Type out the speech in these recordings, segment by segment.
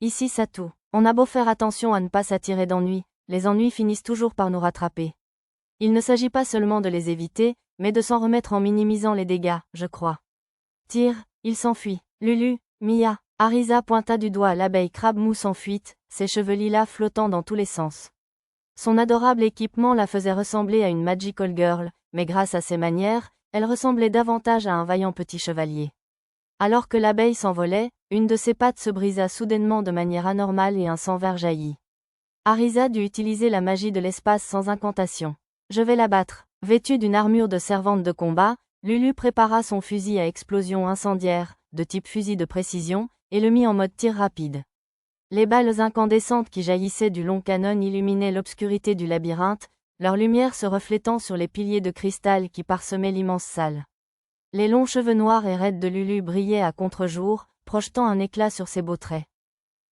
Ici Satou. On a beau faire attention à ne pas s'attirer d'ennuis, les ennuis finissent toujours par nous rattraper. Il ne s'agit pas seulement de les éviter, mais de s'en remettre en minimisant les dégâts, je crois. Tire, il s'enfuit. Lulu, Mia, Arisa pointa du doigt l'abeille crabe mousse en fuite, ses cheveux lilas flottant dans tous les sens. Son adorable équipement la faisait ressembler à une magical girl, mais grâce à ses manières, elle ressemblait davantage à un vaillant petit chevalier. Alors que l'abeille s'envolait, une de ses pattes se brisa soudainement de manière anormale et un sang vert jaillit. Arisa dut utiliser la magie de l'espace sans incantation. Je vais la battre. Vêtue d'une armure de servante de combat, Lulu prépara son fusil à explosion incendiaire, de type fusil de précision, et le mit en mode tir rapide. Les balles incandescentes qui jaillissaient du long canon illuminaient l'obscurité du labyrinthe, leur lumière se reflétant sur les piliers de cristal qui parsemaient l'immense salle. Les longs cheveux noirs et raides de Lulu brillaient à contre-jour, projetant un éclat sur ses beaux traits.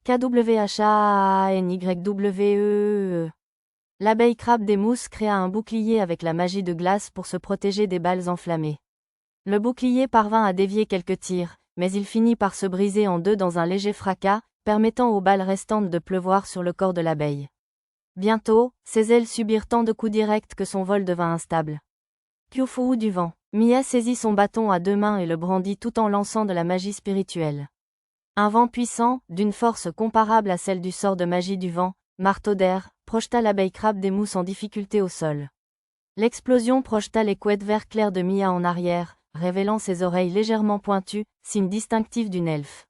KWHAANYWEE. L'abeille crabe des mousses créa un bouclier avec la magie de glace pour se protéger des balles enflammées. Le bouclier parvint à dévier quelques tirs, mais il finit par se briser en deux dans un léger fracas, permettant aux balles restantes de pleuvoir sur le corps de l'abeille. Bientôt, ses ailes subirent tant de coups directs que son vol devint instable. Kyufu du vent. Mia saisit son bâton à deux mains et le brandit tout en lançant de la magie spirituelle. Un vent puissant, d'une force comparable à celle du sort de magie du vent, marteau d'air, projeta l'abeille crabe des mousses en difficulté au sol. L'explosion projeta les couettes vert clair de Mia en arrière, révélant ses oreilles légèrement pointues, signe distinctif d'une elfe.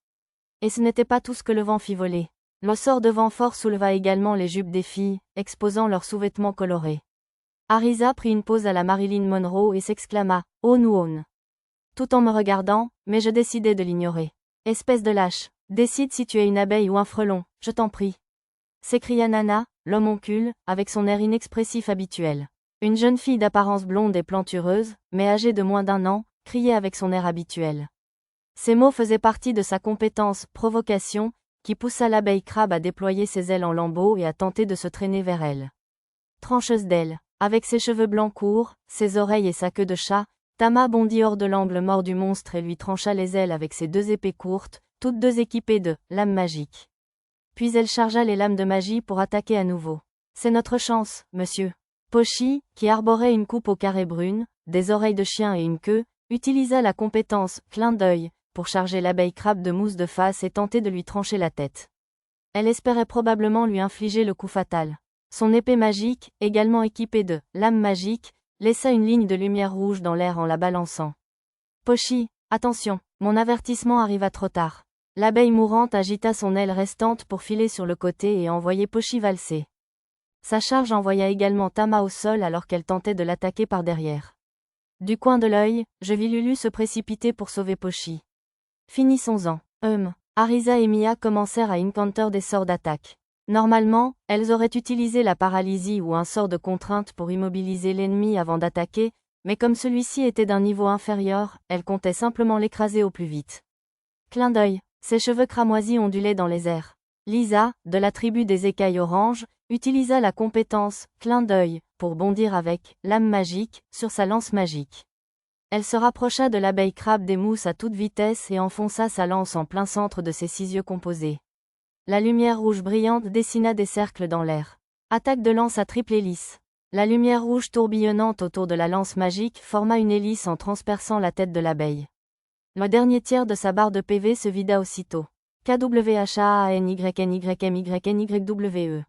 Et ce n'était pas tout ce que le vent fit voler. Le sort de vent fort souleva également les jupes des filles, exposant leurs sous-vêtements colorés. Arisa prit une pose à la Marilyn Monroe et s'exclama « Oh Nuon !» tout en me regardant, mais je décidai de l'ignorer. « Espèce de lâche, décide si tu es une abeille ou un frelon, je t'en prie !» s'écria Nana, l'homoncule, avec son air inexpressif habituel. Une jeune fille d'apparence blonde et plantureuse, mais âgée de moins d'1 an, criait avec son air habituel. Ces mots faisaient partie de sa compétence « provocation », qui poussa l'abeille crabe à déployer ses ailes en lambeaux et à tenter de se traîner vers elle. Trancheuse d'ailes, avec ses cheveux blancs courts, ses oreilles et sa queue de chat, Tama bondit hors de l'angle mort du monstre et lui trancha les ailes avec ses deux épées courtes, toutes deux équipées de lames magiques. Puis elle chargea les lames de magie pour attaquer à nouveau. C'est notre chance, monsieur. Pochi, qui arborait une coupe au carré brune, des oreilles de chien et une queue, utilisa la compétence « clin d'œil » pour charger l'abeille crabe de mousse de face et tenter de lui trancher la tête. Elle espérait probablement lui infliger le coup fatal. Son épée magique, également équipée de lames magiques, laissa une ligne de lumière rouge dans l'air en la balançant. Pochi, attention, mon avertissement arriva trop tard. L'abeille mourante agita son aile restante pour filer sur le côté et envoyer Pochi valser. Sa charge envoya également Tama au sol alors qu'elle tentait de l'attaquer par derrière. Du coin de l'œil, je vis Lulu se précipiter pour sauver Pochi. Finissons-en. Arisa et Mia commencèrent à incanter des sorts d'attaque. Normalement, elles auraient utilisé la paralysie ou un sort de contrainte pour immobiliser l'ennemi avant d'attaquer, mais comme celui-ci était d'un niveau inférieur, elles comptaient simplement l'écraser au plus vite. Clin d'œil, ses cheveux cramoisis ondulaient dans les airs. Lisa, de la tribu des écailles oranges, utilisa la compétence « clin d'œil » pour bondir avec « lame magique » sur sa lance magique. Elle se rapprocha de l'abeille crabe des mousses à toute vitesse et enfonça sa lance en plein centre de ses 6 yeux composés. La lumière rouge brillante dessina des cercles dans l'air. Attaque de lance à triple hélice. La lumière rouge tourbillonnante autour de la lance magique forma une hélice en transperçant la tête de l'abeille. Le dernier tiers de sa barre de PV se vida aussitôt. KWHAANYNYMYNYWE.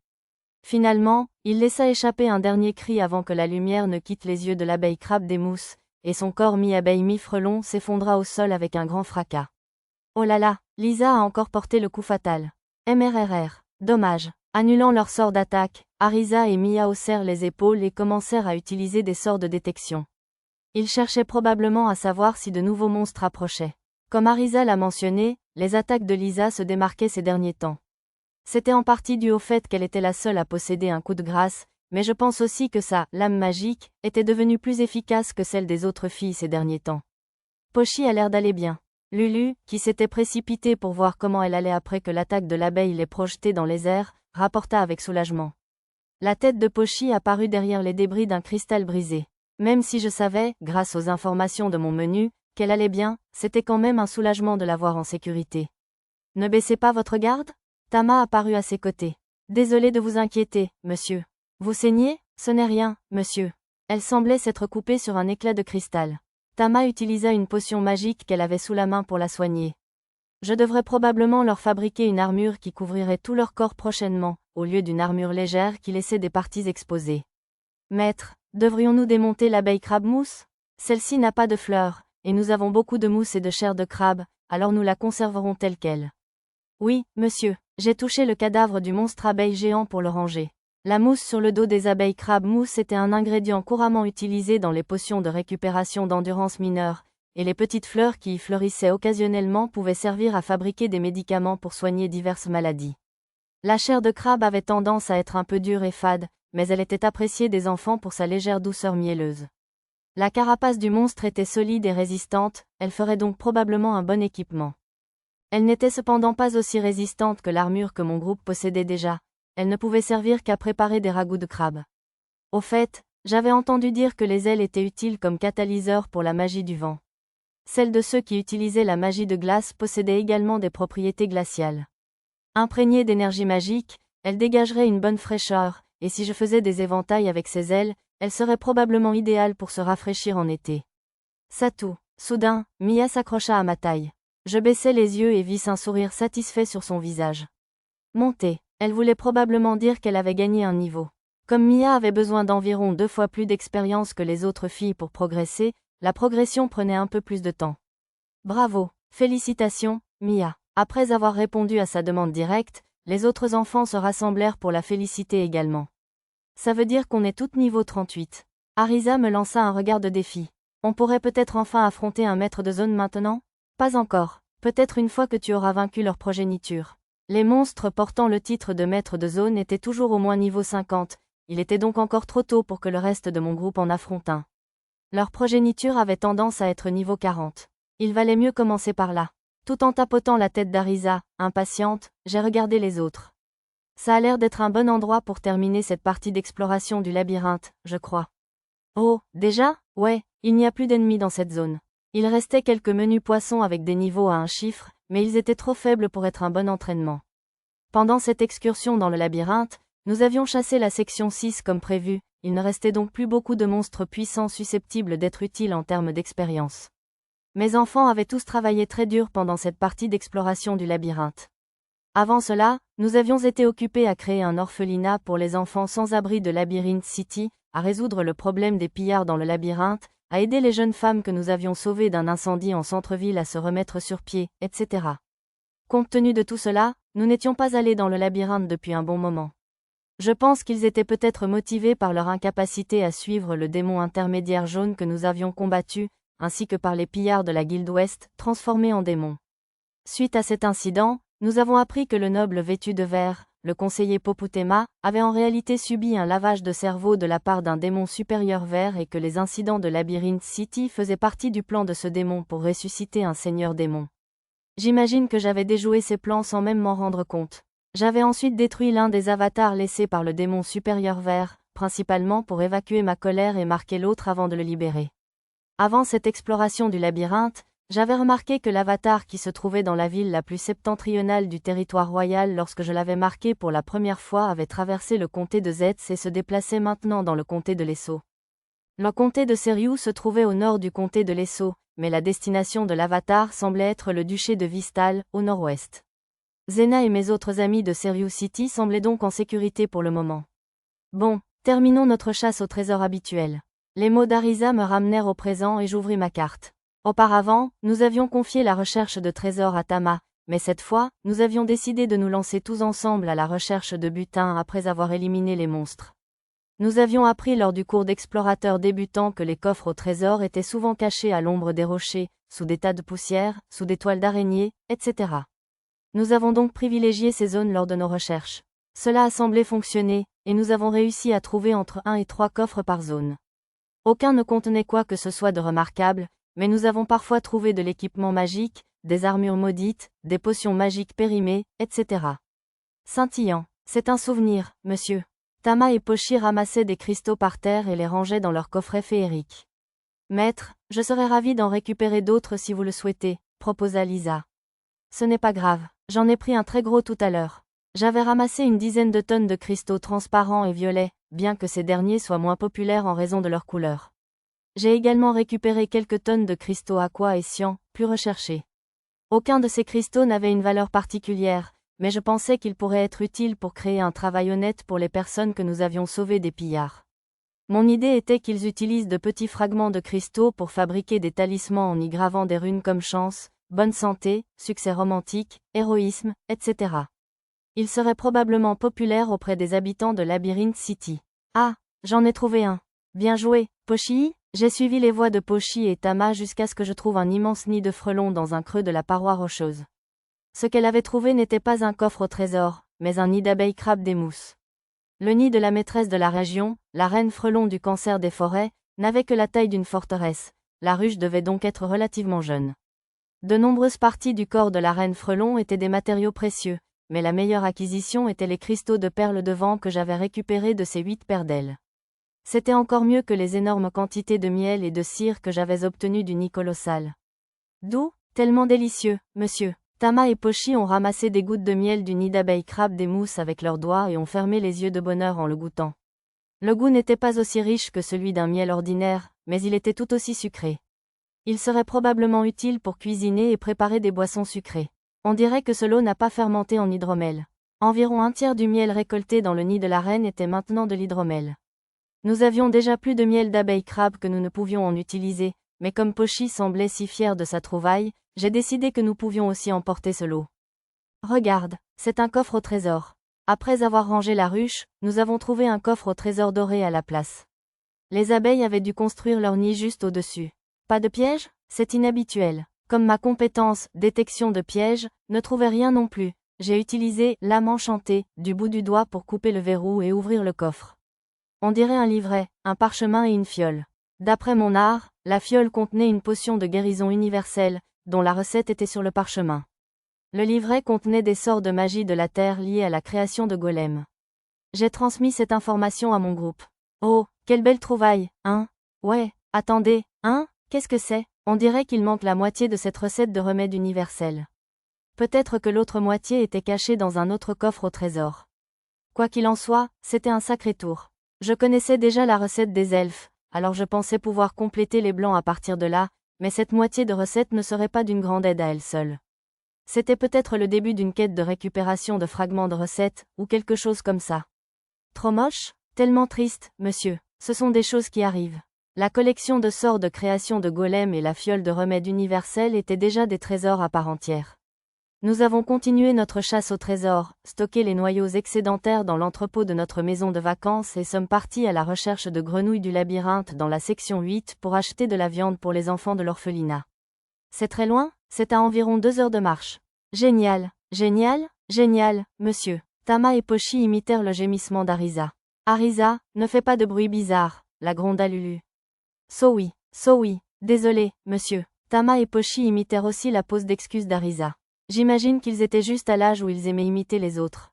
Finalement, il laissa échapper un dernier cri avant que la lumière ne quitte les yeux de l'abeille crabe des mousses, et son corps mi-abeille mi-frelon s'effondra au sol avec un grand fracas. Oh là là, Lisa a encore porté le coup fatal. MRRR. Dommage. Annulant leur sort d'attaque, Arisa et Mia haussèrent les épaules et commencèrent à utiliser des sorts de détection. Ils cherchaient probablement à savoir si de nouveaux monstres approchaient. Comme Arisa l'a mentionné, les attaques de Lisa se démarquaient ces derniers temps. C'était en partie dû au fait qu'elle était la seule à posséder un coup de grâce, mais je pense aussi que sa lame magique était devenue plus efficace que celle des autres filles ces derniers temps. Pochi a l'air d'aller bien. Lulu, qui s'était précipitée pour voir comment elle allait après que l'attaque de l'abeille l'ait projetée dans les airs, rapporta avec soulagement. La tête de Pochi apparut derrière les débris d'un cristal brisé. Même si je savais, grâce aux informations de mon menu, qu'elle allait bien, c'était quand même un soulagement de la voir en sécurité. Ne baissez pas votre garde ? Tama apparut à ses côtés. Désolé de vous inquiéter, monsieur. Vous saignez? Ce n'est rien, monsieur. Elle semblait s'être coupée sur un éclat de cristal. Tama utilisa une potion magique qu'elle avait sous la main pour la soigner. Je devrais probablement leur fabriquer une armure qui couvrirait tout leur corps prochainement, au lieu d'une armure légère qui laissait des parties exposées. Maître, devrions-nous démonter l'abeille crabe-mousse? Celle-ci n'a pas de fleurs, et nous avons beaucoup de mousse et de chair de crabe, alors nous la conserverons telle qu'elle. Oui, monsieur, j'ai touché le cadavre du monstre abeille géant pour le ranger. La mousse sur le dos des abeilles crabe-mousse était un ingrédient couramment utilisé dans les potions de récupération d'endurance mineure, et les petites fleurs qui y fleurissaient occasionnellement pouvaient servir à fabriquer des médicaments pour soigner diverses maladies. La chair de crabe avait tendance à être un peu dure et fade, mais elle était appréciée des enfants pour sa légère douceur mielleuse. La carapace du monstre était solide et résistante, elle ferait donc probablement un bon équipement. Elle n'était cependant pas aussi résistante que l'armure que mon groupe possédait déjà, elle ne pouvait servir qu'à préparer des ragoûts de crabe. Au fait, j'avais entendu dire que les ailes étaient utiles comme catalyseurs pour la magie du vent. Celles de ceux qui utilisaient la magie de glace possédaient également des propriétés glaciales. Imprégnées d'énergie magique, elles dégageraient une bonne fraîcheur, et si je faisais des éventails avec ces ailes, elles seraient probablement idéales pour se rafraîchir en été. Satou. Soudain, Mia s'accrocha à ma taille. Je baissai les yeux et vis un sourire satisfait sur son visage. Montée. Elle voulait probablement dire qu'elle avait gagné un niveau. Comme Mia avait besoin d'environ 2 fois plus d'expérience que les autres filles pour progresser, la progression prenait un peu plus de temps. Bravo. Félicitations, Mia. Après avoir répondu à sa demande directe, les autres enfants se rassemblèrent pour la féliciter également. Ça veut dire qu'on est toutes niveau 38. Arisa me lança un regard de défi. On pourrait peut-être enfin affronter un maître de zone maintenant? Pas encore. Peut-être une fois que tu auras vaincu leur progéniture. Les monstres portant le titre de maître de zone étaient toujours au moins niveau 50, il était donc encore trop tôt pour que le reste de mon groupe en affronte un. Leur progéniture avait tendance à être niveau 40. Il valait mieux commencer par là. Tout en tapotant la tête d'Arisa, impatiente, j'ai regardé les autres. Ça a l'air d'être un bon endroit pour terminer cette partie d'exploration du labyrinthe, je crois. Oh, déjà? Ouais, il n'y a plus d'ennemis dans cette zone. Il restait quelques menus poissons avec des niveaux à un chiffre, mais ils étaient trop faibles pour être un bon entraînement. Pendant cette excursion dans le labyrinthe, nous avions chassé la section 6 comme prévu, il ne restait donc plus beaucoup de monstres puissants susceptibles d'être utiles en termes d'expérience. Mes enfants avaient tous travaillé très dur pendant cette partie d'exploration du labyrinthe. Avant cela, nous avions été occupés à créer un orphelinat pour les enfants sans abri de Labyrinth City, à résoudre le problème des pillards dans le labyrinthe, à aider les jeunes femmes que nous avions sauvées d'un incendie en centre-ville à se remettre sur pied, etc. Compte tenu de tout cela, nous n'étions pas allés dans le labyrinthe depuis un bon moment. Je pense qu'ils étaient peut-être motivés par leur incapacité à suivre le démon intermédiaire jaune que nous avions combattu, ainsi que par les pillards de la Guilde Ouest, transformés en démons. Suite à cet incident, nous avons appris que le noble vêtu de vert, le conseiller Poputema, avait en réalité subi un lavage de cerveau de la part d'un démon supérieur vert et que les incidents de Labyrinth City faisaient partie du plan de ce démon pour ressusciter un seigneur démon. J'imagine que j'avais déjoué ces plans sans même m'en rendre compte. J'avais ensuite détruit l'un des avatars laissés par le démon supérieur vert, principalement pour évacuer ma colère et marquer l'autre avant de le libérer. Avant cette exploration du labyrinthe, j'avais remarqué que l'avatar qui se trouvait dans la ville la plus septentrionale du territoire royal lorsque je l'avais marqué pour la première fois avait traversé le comté de Zetz et se déplaçait maintenant dans le comté de Lesso. Le comté de Seriou se trouvait au nord du comté de Lesso, mais la destination de l'avatar semblait être le duché de Vistal, au nord-ouest. Zena et mes autres amis de Seriou City semblaient donc en sécurité pour le moment. Bon, terminons notre chasse au trésor habituel. Les mots d'Arisa me ramenèrent au présent et j'ouvris ma carte. Auparavant, nous avions confié la recherche de trésors à Tama, mais cette fois, nous avions décidé de nous lancer tous ensemble à la recherche de butin après avoir éliminé les monstres. Nous avions appris lors du cours d'explorateur débutant que les coffres au trésor étaient souvent cachés à l'ombre des rochers, sous des tas de poussière, sous des toiles d'araignées, etc. Nous avons donc privilégié ces zones lors de nos recherches. Cela a semblé fonctionner, et nous avons réussi à trouver entre 1 et 3 coffres par zone. Aucun ne contenait quoi que ce soit de remarquable, mais nous avons parfois trouvé de l'équipement magique, des armures maudites, des potions magiques périmées, etc. Scintillant. C'est un souvenir, monsieur. Tama et Pochi ramassaient des cristaux par terre et les rangeaient dans leur coffret féerique. Maître, je serais ravi d'en récupérer d'autres si vous le souhaitez, proposa Lisa. Ce n'est pas grave, j'en ai pris un très gros tout à l'heure. J'avais ramassé une dizaine de tonnes de cristaux transparents et violets, bien que ces derniers soient moins populaires en raison de leur couleur. J'ai également récupéré quelques tonnes de cristaux aqua et cyan, plus recherchés. Aucun de ces cristaux n'avait une valeur particulière, mais je pensais qu'ils pourraient être utiles pour créer un travail honnête pour les personnes que nous avions sauvées des pillards. Mon idée était qu'ils utilisent de petits fragments de cristaux pour fabriquer des talismans en y gravant des runes comme chance, bonne santé, succès romantique, héroïsme, etc. Ils seraient probablement populaires auprès des habitants de Labyrinth City. Ah, j'en ai trouvé un. Bien joué, Pochi. J'ai suivi les voies de Pochi et Tama jusqu'à ce que je trouve un immense nid de frelons dans un creux de la paroi rocheuse. Ce qu'elle avait trouvé n'était pas un coffre au trésor, mais un nid d'abeilles crabes des mousses. Le nid de la maîtresse de la région, la reine frelon du cancer des forêts, n'avait que la taille d'une forteresse. La ruche devait donc être relativement jeune. De nombreuses parties du corps de la reine frelon étaient des matériaux précieux, mais la meilleure acquisition était les cristaux de perles de vent que j'avais récupérés de ces 8 paires d'ailes. C'était encore mieux que les énormes quantités de miel et de cire que j'avais obtenues du nid colossal. Doux, tellement délicieux, monsieur. Tama et Pochi ont ramassé des gouttes de miel du nid d'abeilles crabes des mousses avec leurs doigts et ont fermé les yeux de bonheur en le goûtant. Le goût n'était pas aussi riche que celui d'un miel ordinaire, mais il était tout aussi sucré. Il serait probablement utile pour cuisiner et préparer des boissons sucrées. On dirait que ce lot n'a pas fermenté en hydromel. Environ un tiers du miel récolté dans le nid de la reine était maintenant de l'hydromel. Nous avions déjà plus de miel d'abeilles crabes que nous ne pouvions en utiliser, mais comme Pochi semblait si fier de sa trouvaille, j'ai décidé que nous pouvions aussi emporter ce lot. Regarde, c'est un coffre au trésor. Après avoir rangé la ruche, nous avons trouvé un coffre au trésor doré à la place. Les abeilles avaient dû construire leur nid juste au-dessus. Pas de piège? C'est inhabituel. Comme ma compétence, détection de pièges, ne trouvait rien non plus, j'ai utilisé lame enchantée du bout du doigt pour couper le verrou et ouvrir le coffre. On dirait un livret, un parchemin et une fiole. D'après mon art, la fiole contenait une potion de guérison universelle, dont la recette était sur le parchemin. Le livret contenait des sorts de magie de la terre liés à la création de golems. J'ai transmis cette information à mon groupe. Oh, quelle belle trouvaille, hein? Ouais, attendez, hein? Qu'est-ce que c'est? On dirait qu'il manque la moitié de cette recette de remède universel. Peut-être que l'autre moitié était cachée dans un autre coffre au trésor. Quoi qu'il en soit, c'était un sacré tour. Je connaissais déjà la recette des elfes, alors je pensais pouvoir compléter les blancs à partir de là, mais cette moitié de recette ne serait pas d'une grande aide à elle seule. C'était peut-être le début d'une quête de récupération de fragments de recettes, ou quelque chose comme ça. Trop moche? Tellement triste, monsieur. Ce sont des choses qui arrivent. La collection de sorts de création de golems et la fiole de remède universel étaient déjà des trésors à part entière. Nous avons continué notre chasse au trésor, stocké les noyaux excédentaires dans l'entrepôt de notre maison de vacances et sommes partis à la recherche de grenouilles du labyrinthe dans la section 8 pour acheter de la viande pour les enfants de l'orphelinat. C'est très loin? C'est à environ 2 heures de marche. Génial, génial, génial, monsieur. Tama et Pochi imitèrent le gémissement d'Arisa. Arisa, ne fais pas de bruit bizarre, la gronda Lulu. So oui, désolé, monsieur. Tama et Pochi imitèrent aussi la pose d'excuse d'Arisa. J'imagine qu'ils étaient juste à l'âge où ils aimaient imiter les autres.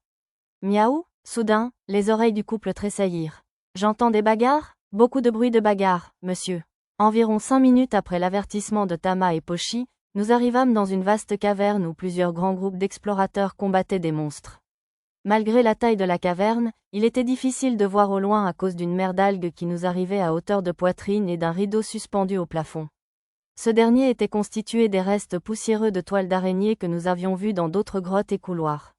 Miaou? Soudain, les oreilles du couple tressaillirent. J'entends des bagarres? Beaucoup de bruit de bagarre, monsieur. Environ 5 minutes après l'avertissement de Tama et Pochi, nous arrivâmes dans une vaste caverne où plusieurs grands groupes d'explorateurs combattaient des monstres. Malgré la taille de la caverne, il était difficile de voir au loin à cause d'une mer d'algues qui nous arrivait à hauteur de poitrine et d'un rideau suspendu au plafond. Ce dernier était constitué des restes poussiéreux de toiles d'araignée que nous avions vus dans d'autres grottes et couloirs.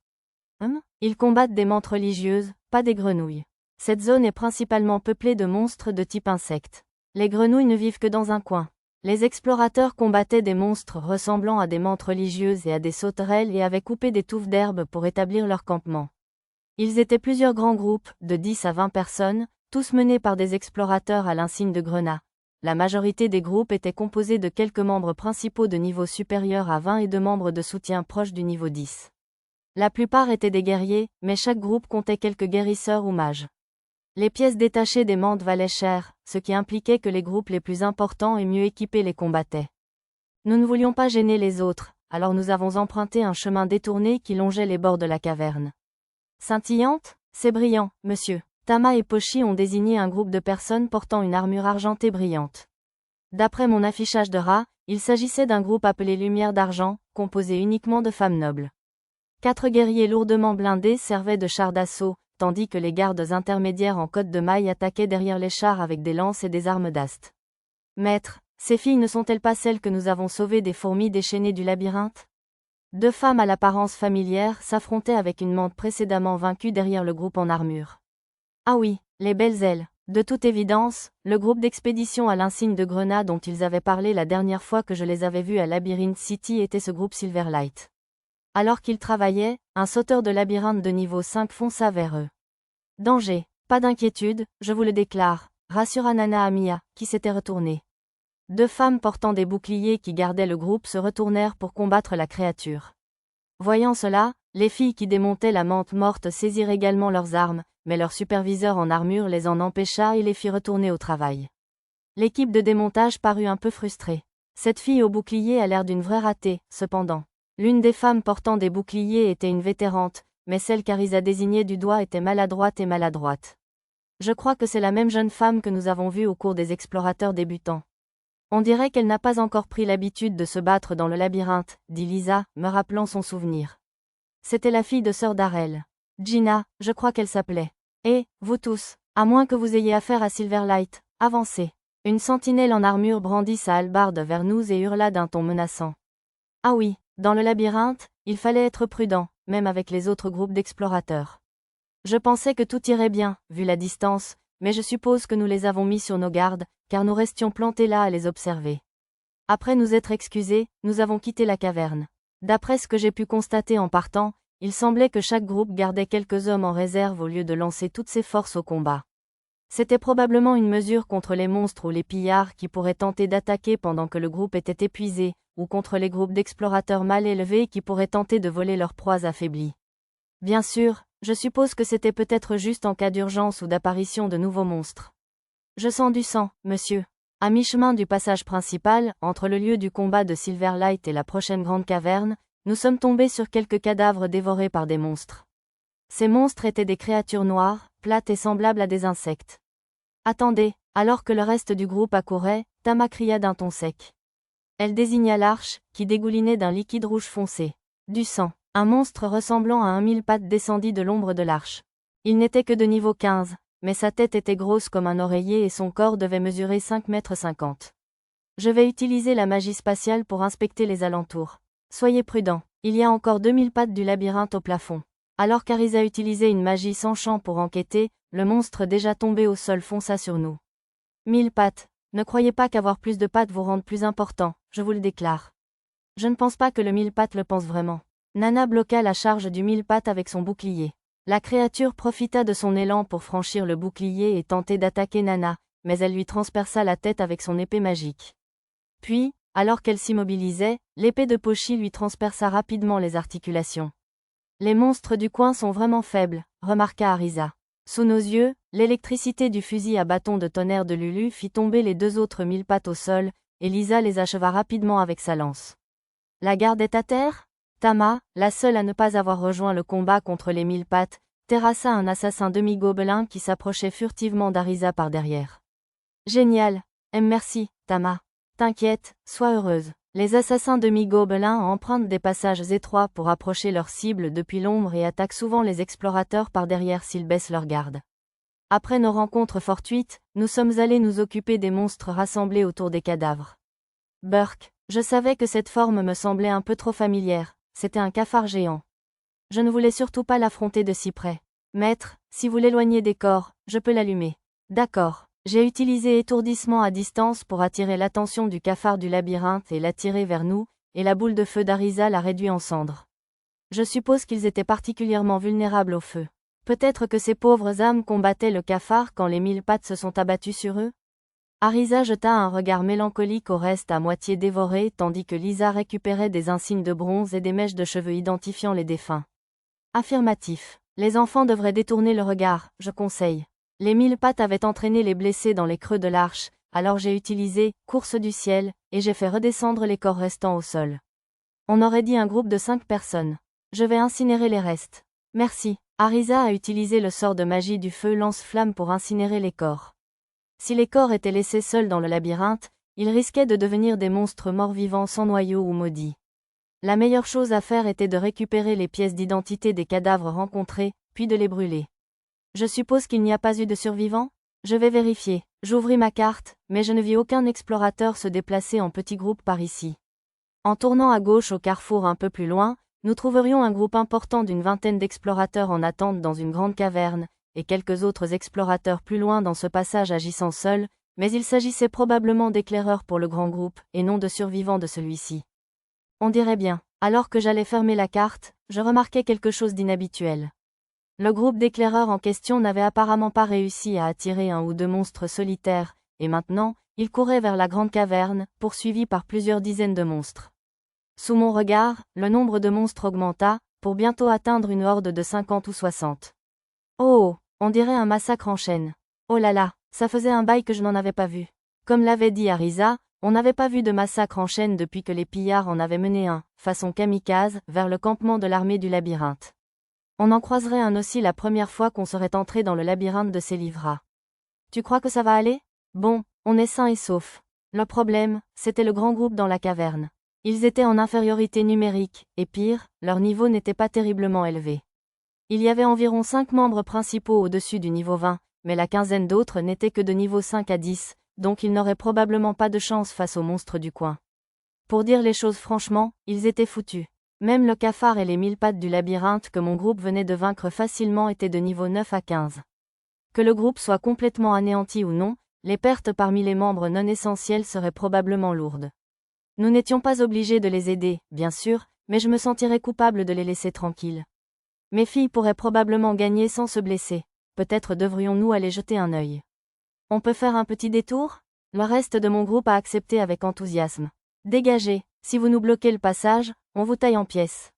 Ils combattent des mantes religieuses, pas des grenouilles. Cette zone est principalement peuplée de monstres de type insectes. Les grenouilles ne vivent que dans un coin. Les explorateurs combattaient des monstres ressemblant à des mantes religieuses et à des sauterelles et avaient coupé des touffes d'herbe pour établir leur campement. Ils étaient plusieurs grands groupes, de 10 à 20 personnes, tous menés par des explorateurs à l'insigne de grenat. La majorité des groupes étaient composés de quelques membres principaux de niveau supérieur à 20 et de membres de soutien proches du niveau 10. La plupart étaient des guerriers, mais chaque groupe comptait quelques guérisseurs ou mages. Les pièces détachées des mantes valaient cher, ce qui impliquait que les groupes les plus importants et mieux équipés les combattaient. Nous ne voulions pas gêner les autres, alors nous avons emprunté un chemin détourné qui longeait les bords de la caverne. Scintillante? C'est brillant, monsieur. Tama et Pochi ont désigné un groupe de personnes portant une armure argentée brillante. D'après mon affichage de rat, il s'agissait d'un groupe appelé Lumière d'Argent, composé uniquement de femmes nobles. 4 guerriers lourdement blindés servaient de chars d'assaut, tandis que les gardes intermédiaires en côte de maille attaquaient derrière les chars avec des lances et des armes d'ast. Maître, ces filles ne sont-elles pas celles que nous avons sauvées des fourmis déchaînées du labyrinthe? 2 femmes à l'apparence familière s'affrontaient avec une mante précédemment vaincue derrière le groupe en armure. Ah oui, les belles ailes. De toute évidence, le groupe d'expédition à l'insigne de grenat dont ils avaient parlé la dernière fois que je les avais vus à Labyrinth City était ce groupe Silverlight. Alors qu'ils travaillaient, un sauteur de labyrinthe de niveau 5 fonça vers eux. Danger, pas d'inquiétude, je vous le déclare, rassura Nana Amia, qui s'était retournée. 2 femmes portant des boucliers qui gardaient le groupe se retournèrent pour combattre la créature. Voyant cela, les filles qui démontaient la mante morte saisirent également leurs armes, mais leur superviseur en armure les en empêcha et les fit retourner au travail. L'équipe de démontage parut un peu frustrée. Cette fille au bouclier a l'air d'une vraie ratée, cependant. L'une des femmes portant des boucliers était une vétérante, mais celle qu'Arisa désignait du doigt était maladroite. Je crois que c'est la même jeune femme que nous avons vue au cours des explorateurs débutants. On dirait qu'elle n'a pas encore pris l'habitude de se battre dans le labyrinthe, dit Lisa, me rappelant son souvenir. C'était la fille de sœur Darrell. Gina, je crois qu'elle s'appelait. Et, vous tous, à moins que vous ayez affaire à Silverlight, avancez. Une sentinelle en armure brandit sa hallebarde vers nous et hurla d'un ton menaçant. Ah oui, dans le labyrinthe, il fallait être prudent, même avec les autres groupes d'explorateurs. Je pensais que tout irait bien, vu la distance, mais je suppose que nous les avons mis sur nos gardes, car nous restions plantés là à les observer. Après nous être excusés, nous avons quitté la caverne. D'après ce que j'ai pu constater en partant, il semblait que chaque groupe gardait quelques hommes en réserve au lieu de lancer toutes ses forces au combat. C'était probablement une mesure contre les monstres ou les pillards qui pourraient tenter d'attaquer pendant que le groupe était épuisé, ou contre les groupes d'explorateurs mal élevés qui pourraient tenter de voler leurs proies affaiblies. Bien sûr, je suppose que c'était peut-être juste en cas d'urgence ou d'apparition de nouveaux monstres. Je sens du sang, monsieur. À mi-chemin du passage principal, entre le lieu du combat de Silverlight et la prochaine grande caverne, nous sommes tombés sur quelques cadavres dévorés par des monstres. Ces monstres étaient des créatures noires, plates et semblables à des insectes. Attendez, alors que le reste du groupe accourait, Tama cria d'un ton sec. Elle désigna l'arche, qui dégoulinait d'un liquide rouge foncé. Du sang. Un monstre ressemblant à un mille-pattes descendit de l'ombre de l'arche. Il n'était que de niveau 15, mais sa tête était grosse comme un oreiller et son corps devait mesurer 5,50 m. Je vais utiliser la magie spatiale pour inspecter les alentours. Soyez prudents, il y a encore 2000 pattes du labyrinthe au plafond. Alors qu'Arisa utilisait une magie sans champ pour enquêter, le monstre déjà tombé au sol fonça sur nous. 1000 pattes. Ne croyez pas qu'avoir plus de pattes vous rende plus important, je vous le déclare. Je ne pense pas que le 1000 pattes le pense vraiment. Nana bloqua la charge du 1000 pattes avec son bouclier. La créature profita de son élan pour franchir le bouclier et tenter d'attaquer Nana, mais elle lui transperça la tête avec son épée magique. Puis, alors qu'elle s'immobilisait, l'épée de Pochi lui transperça rapidement les articulations. Les monstres du coin sont vraiment faibles, remarqua Arisa. Sous nos yeux, l'électricité du fusil à bâton de tonnerre de Lulu fit tomber les 2 autres 1000 pattes au sol, et Lisa les acheva rapidement avec sa lance. La garde est à terre? Tama, la seule à ne pas avoir rejoint le combat contre les 1000 pattes, terrassa un assassin demi-gobelin qui s'approchait furtivement d'Arisa par derrière. Génial. Merci, Tama. T'inquiète, sois heureuse. Les assassins demi-gobelins empruntent des passages étroits pour approcher leur cible depuis l'ombre et attaquent souvent les explorateurs par derrière s'ils baissent leur garde. Après nos rencontres fortuites, nous sommes allés nous occuper des monstres rassemblés autour des cadavres. Burke, je savais que cette forme me semblait un peu trop familière, c'était un cafard géant. Je ne voulais surtout pas l'affronter de si près. Maître, si vous l'éloignez des corps, je peux l'allumer. D'accord. J'ai utilisé étourdissement à distance pour attirer l'attention du cafard du labyrinthe et l'attirer vers nous, et la boule de feu d'Arisa l'a réduit en cendres. Je suppose qu'ils étaient particulièrement vulnérables au feu. Peut-être que ces pauvres âmes combattaient le cafard quand les 1000 pattes se sont abattues sur eux? Arisa jeta un regard mélancolique au reste à moitié dévoré tandis que Lisa récupérait des insignes de bronze et des mèches de cheveux identifiant les défunts. Affirmatif. Les enfants devraient détourner le regard, je conseille. Les 1000 pattes avaient entraîné les blessés dans les creux de l'arche, alors j'ai utilisé « course du ciel » et j'ai fait redescendre les corps restants au sol. On aurait dit un groupe de 5 personnes. Je vais incinérer les restes. Merci. Arisa a utilisé le sort de magie du feu lance-flamme pour incinérer les corps. Si les corps étaient laissés seuls dans le labyrinthe, ils risquaient de devenir des monstres morts-vivants sans noyau ou maudits. La meilleure chose à faire était de récupérer les pièces d'identité des cadavres rencontrés, puis de les brûler. Je suppose qu'il n'y a pas eu de survivants? Je vais vérifier. J'ouvris ma carte, mais je ne vis aucun explorateur se déplacer en petits groupes par ici. En tournant à gauche au carrefour un peu plus loin, nous trouverions un groupe important d'une vingtaine d'explorateurs en attente dans une grande caverne, et quelques autres explorateurs plus loin dans ce passage agissant seuls, mais il s'agissait probablement d'éclaireurs pour le grand groupe, et non de survivants de celui-ci. On dirait bien. Alors que j'allais fermer la carte, je remarquai quelque chose d'inhabituel. Le groupe d'éclaireurs en question n'avait apparemment pas réussi à attirer un ou deux monstres solitaires, et maintenant, ils couraient vers la grande caverne, poursuivis par plusieurs dizaines de monstres. Sous mon regard, le nombre de monstres augmenta, pour bientôt atteindre une horde de 50 ou 60. Oh, on dirait un massacre en chaîne. Oh là là, ça faisait un bail que je n'en avais pas vu. Comme l'avait dit Arisa, on n'avait pas vu de massacre en chaîne depuis que les pillards en avaient mené un, façon kamikaze, vers le campement de l'armée du labyrinthe. On en croiserait un aussi la première fois qu'on serait entré dans le labyrinthe de ces livras. Tu crois que ça va aller? Bon, on est sain et sauf. Le problème, c'était le grand groupe dans la caverne. Ils étaient en infériorité numérique, et pire, leur niveau n'était pas terriblement élevé. Il y avait environ 5 membres principaux au-dessus du niveau 20, mais la quinzaine d'autres n'étaient que de niveau 5 à 10, donc ils n'auraient probablement pas de chance face aux monstres du coin. Pour dire les choses franchement, ils étaient foutus. Même le cafard et les 1000 pattes du labyrinthe que mon groupe venait de vaincre facilement étaient de niveau 9 à 15. Que le groupe soit complètement anéanti ou non, les pertes parmi les membres non essentiels seraient probablement lourdes. Nous n'étions pas obligés de les aider, bien sûr, mais je me sentirais coupable de les laisser tranquilles. Mes filles pourraient probablement gagner sans se blesser. Peut-être devrions-nous aller jeter un œil. On peut faire un petit détour? Le reste de mon groupe a accepté avec enthousiasme. Dégagez, si vous nous bloquez le passage, on vous taille en pièces.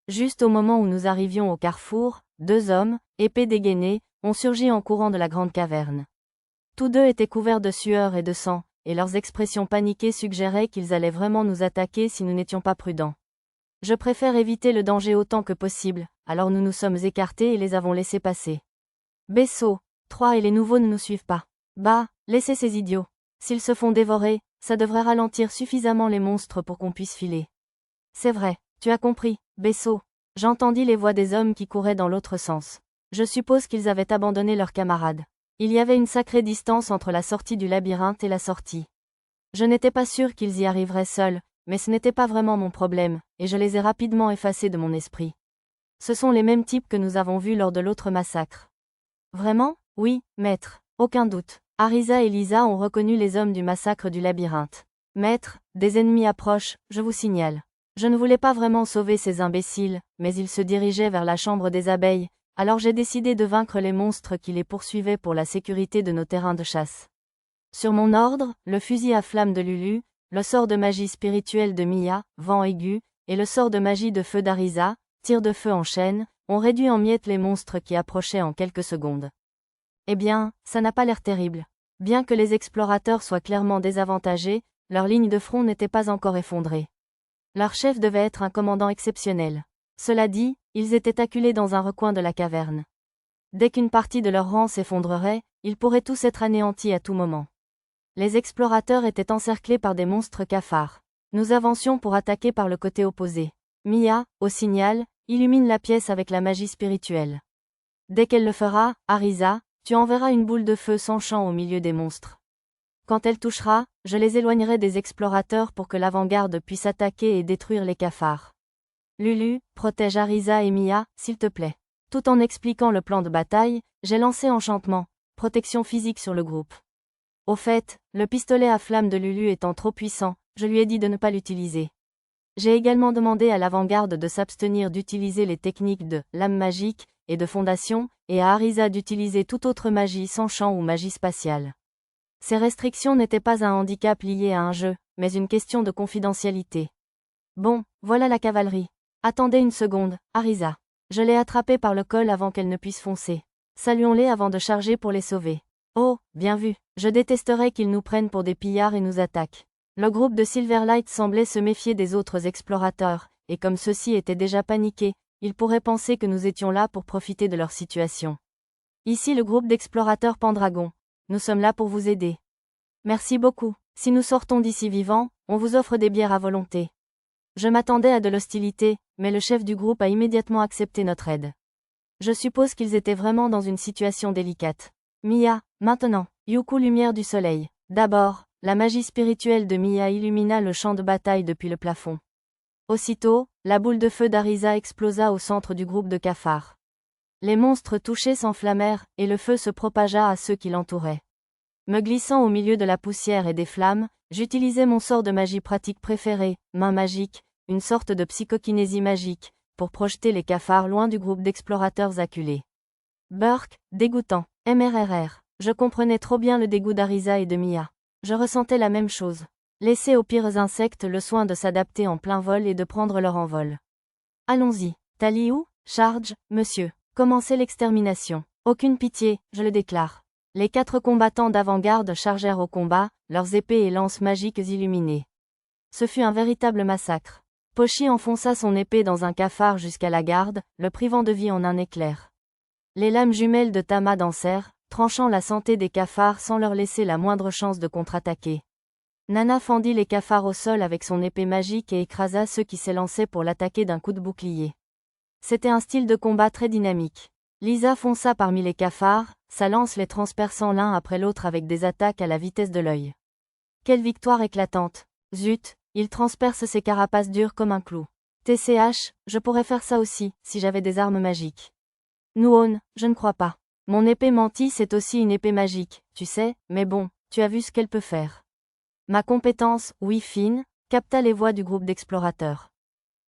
Juste au moment où nous arrivions au carrefour, 2 hommes, épées dégainées, ont surgi en courant de la grande caverne. Tous deux étaient couverts de sueur et de sang, et leurs expressions paniquées suggéraient qu'ils allaient vraiment nous attaquer si nous n'étions pas prudents. Je préfère éviter le danger autant que possible, alors nous nous sommes écartés et les avons laissés passer. Bessot, 3 et les nouveaux ne nous suivent pas. Bah, laissez ces idiots. S'ils se font dévorer, ça devrait ralentir suffisamment les monstres pour qu'on puisse filer. C'est vrai, tu as compris, Bessot. J'entendis les voix des hommes qui couraient dans l'autre sens. Je suppose qu'ils avaient abandonné leurs camarades. Il y avait une sacrée distance entre la sortie du labyrinthe et la sortie. Je n'étais pas sûr qu'ils y arriveraient seuls, mais ce n'était pas vraiment mon problème, et je les ai rapidement effacés de mon esprit. Ce sont les mêmes types que nous avons vus lors de l'autre massacre. Vraiment? Oui, maître, aucun doute. Arisa et Lisa ont reconnu les hommes du massacre du labyrinthe. Maître, des ennemis approchent, je vous signale. Je ne voulais pas vraiment sauver ces imbéciles, mais ils se dirigeaient vers la chambre des abeilles, alors j'ai décidé de vaincre les monstres qui les poursuivaient pour la sécurité de nos terrains de chasse. Sur mon ordre, le fusil à flamme de Lulu, le sort de magie spirituelle de Mia, vent aigu, et le sort de magie de feu d'Arisa, tir de feu en chaîne, ont réduit en miettes les monstres qui approchaient en quelques secondes. Eh bien, ça n'a pas l'air terrible. Bien que les explorateurs soient clairement désavantagés, leur ligne de front n'était pas encore effondrée. Leur chef devait être un commandant exceptionnel. Cela dit, ils étaient acculés dans un recoin de la caverne. Dès qu'une partie de leur rang s'effondrerait, ils pourraient tous être anéantis à tout moment. Les explorateurs étaient encerclés par des monstres cafards. Nous avancions pour attaquer par le côté opposé. Mia, au signal, illumine la pièce avec la magie spirituelle. Dès qu'elle le fera, Arisa, tu enverras une boule de feu sans champ au milieu des monstres. Quand elle touchera, je les éloignerai des explorateurs pour que l'avant-garde puisse attaquer et détruire les cafards. Lulu, protège Arisa et Mia, s'il te plaît. Tout en expliquant le plan de bataille, j'ai lancé enchantement, protection physique sur le groupe. Au fait, le pistolet à flamme de Lulu étant trop puissant, je lui ai dit de ne pas l'utiliser. J'ai également demandé à l'avant-garde de s'abstenir d'utiliser les techniques de lame magique et de fondation, et à Arisa d'utiliser toute autre magie sans champ ou magie spatiale. Ces restrictions n'étaient pas un handicap lié à un jeu, mais une question de confidentialité. Bon, voilà la cavalerie. Attendez une seconde, Arisa. Je l'ai attrapée par le col avant qu'elle ne puisse foncer. Saluons-les avant de charger pour les sauver. Oh, bien vu. Je détesterais qu'ils nous prennent pour des pillards et nous attaquent. Le groupe de Silverlight semblait se méfier des autres explorateurs, et comme ceux-ci étaient déjà paniqués, ils pourraient penser que nous étions là pour profiter de leur situation. Ici le groupe d'explorateurs Pendragon. Nous sommes là pour vous aider. Merci beaucoup. Si nous sortons d'ici vivants, on vous offre des bières à volonté. Je m'attendais à de l'hostilité, mais le chef du groupe a immédiatement accepté notre aide. Je suppose qu'ils étaient vraiment dans une situation délicate. Mia, maintenant. Yuku lumière du soleil. D'abord, la magie spirituelle de Mia illumina le champ de bataille depuis le plafond. Aussitôt, la boule de feu d'Arisa explosa au centre du groupe de cafards. Les monstres touchés s'enflammèrent, et le feu se propagea à ceux qui l'entouraient. Me glissant au milieu de la poussière et des flammes, j'utilisais mon sort de magie pratique préféré, main magique, une sorte de psychokinésie magique, pour projeter les cafards loin du groupe d'explorateurs acculés. Burk, dégoûtant. MRRR. Je comprenais trop bien le dégoût d'Arisa et de Mia. Je ressentais la même chose. Laissez aux pires insectes le soin de s'adapter en plein vol et de prendre leur envol. Allons-y. Taliou, charge, monsieur. Commencez l'extermination. Aucune pitié, je le déclare. Les 4 combattants d'avant-garde chargèrent au combat, leurs épées et lances magiques illuminées. Ce fut un véritable massacre. Pochi enfonça son épée dans un cafard jusqu'à la garde, le privant de vie en un éclair. Les lames jumelles de Tama dansèrent, tranchant la santé des cafards sans leur laisser la moindre chance de contre-attaquer. Nana fendit les cafards au sol avec son épée magique et écrasa ceux qui s'élançaient pour l'attaquer d'un coup de bouclier. C'était un style de combat très dynamique. Lisa fonça parmi les cafards, sa lance les transperçant l'un après l'autre avec des attaques à la vitesse de l'œil. Quelle victoire éclatante! Zut, il transperce ses carapaces dures comme un clou. TCH, je pourrais faire ça aussi, si j'avais des armes magiques. Nuon, je ne crois pas. Mon épée mantis c'est aussi une épée magique, tu sais, mais bon, tu as vu ce qu'elle peut faire. Ma compétence, oui fine, capta les voix du groupe d'explorateurs.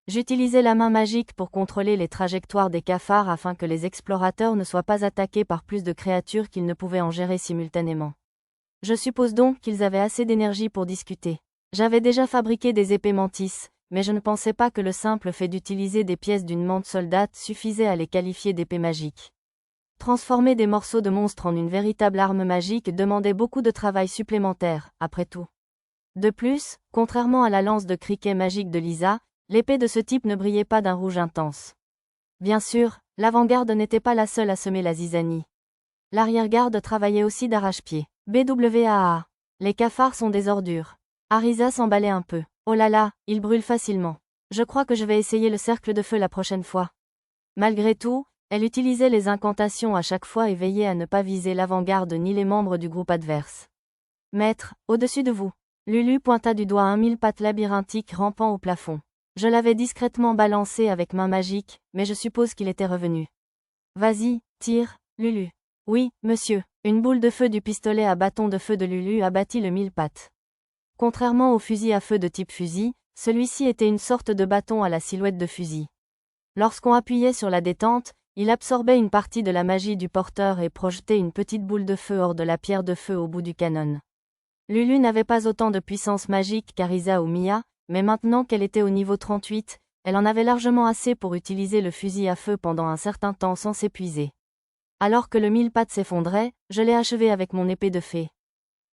J'utilisais la main magique pour contrôler les trajectoires des cafards afin que les explorateurs ne soient pas attaqués par plus de créatures qu'ils ne pouvaient en gérer simultanément. Je suppose donc qu'ils avaient assez d'énergie pour discuter. J'avais déjà fabriqué des épées mantis, mais je ne pensais pas que le simple fait d'utiliser des pièces d'une mante soldate suffisait à les qualifier d'épées magiques. Transformer des morceaux de monstres en une véritable arme magique demandait beaucoup de travail supplémentaire, après tout. De plus, contrairement à la lance de criquet magique de Lisa, l'épée de ce type ne brillait pas d'un rouge intense. Bien sûr, l'avant-garde n'était pas la seule à semer la zizanie. L'arrière-garde travaillait aussi d'arrache-pied. BWAA. Les cafards sont des ordures. Arisa s'emballait un peu. Oh là là, ils brûlent facilement. Je crois que je vais essayer le cercle de feu la prochaine fois. Malgré tout, elle utilisait les incantations à chaque fois et veillait à ne pas viser l'avant-garde ni les membres du groupe adverse. Maître, au-dessus de vous. Lulu pointa du doigt un mille pattes labyrinthique rampant au plafond. Je l'avais discrètement balancé avec main magique, mais je suppose qu'il était revenu. Vas-y, tire, Lulu. Oui, monsieur. Une boule de feu du pistolet à bâton de feu de Lulu abattit le mille pattes. Contrairement au fusil à feu de type fusil, celui-ci était une sorte de bâton à la silhouette de fusil. Lorsqu'on appuyait sur la détente, il absorbait une partie de la magie du porteur et projetait une petite boule de feu hors de la pierre de feu au bout du canon. Lulu n'avait pas autant de puissance magique qu'Arisa ou Mia, mais maintenant qu'elle était au niveau 38, elle en avait largement assez pour utiliser le fusil à feu pendant un certain temps sans s'épuiser. Alors que le mille pattes s'effondrait, je l'ai achevé avec mon épée de fée.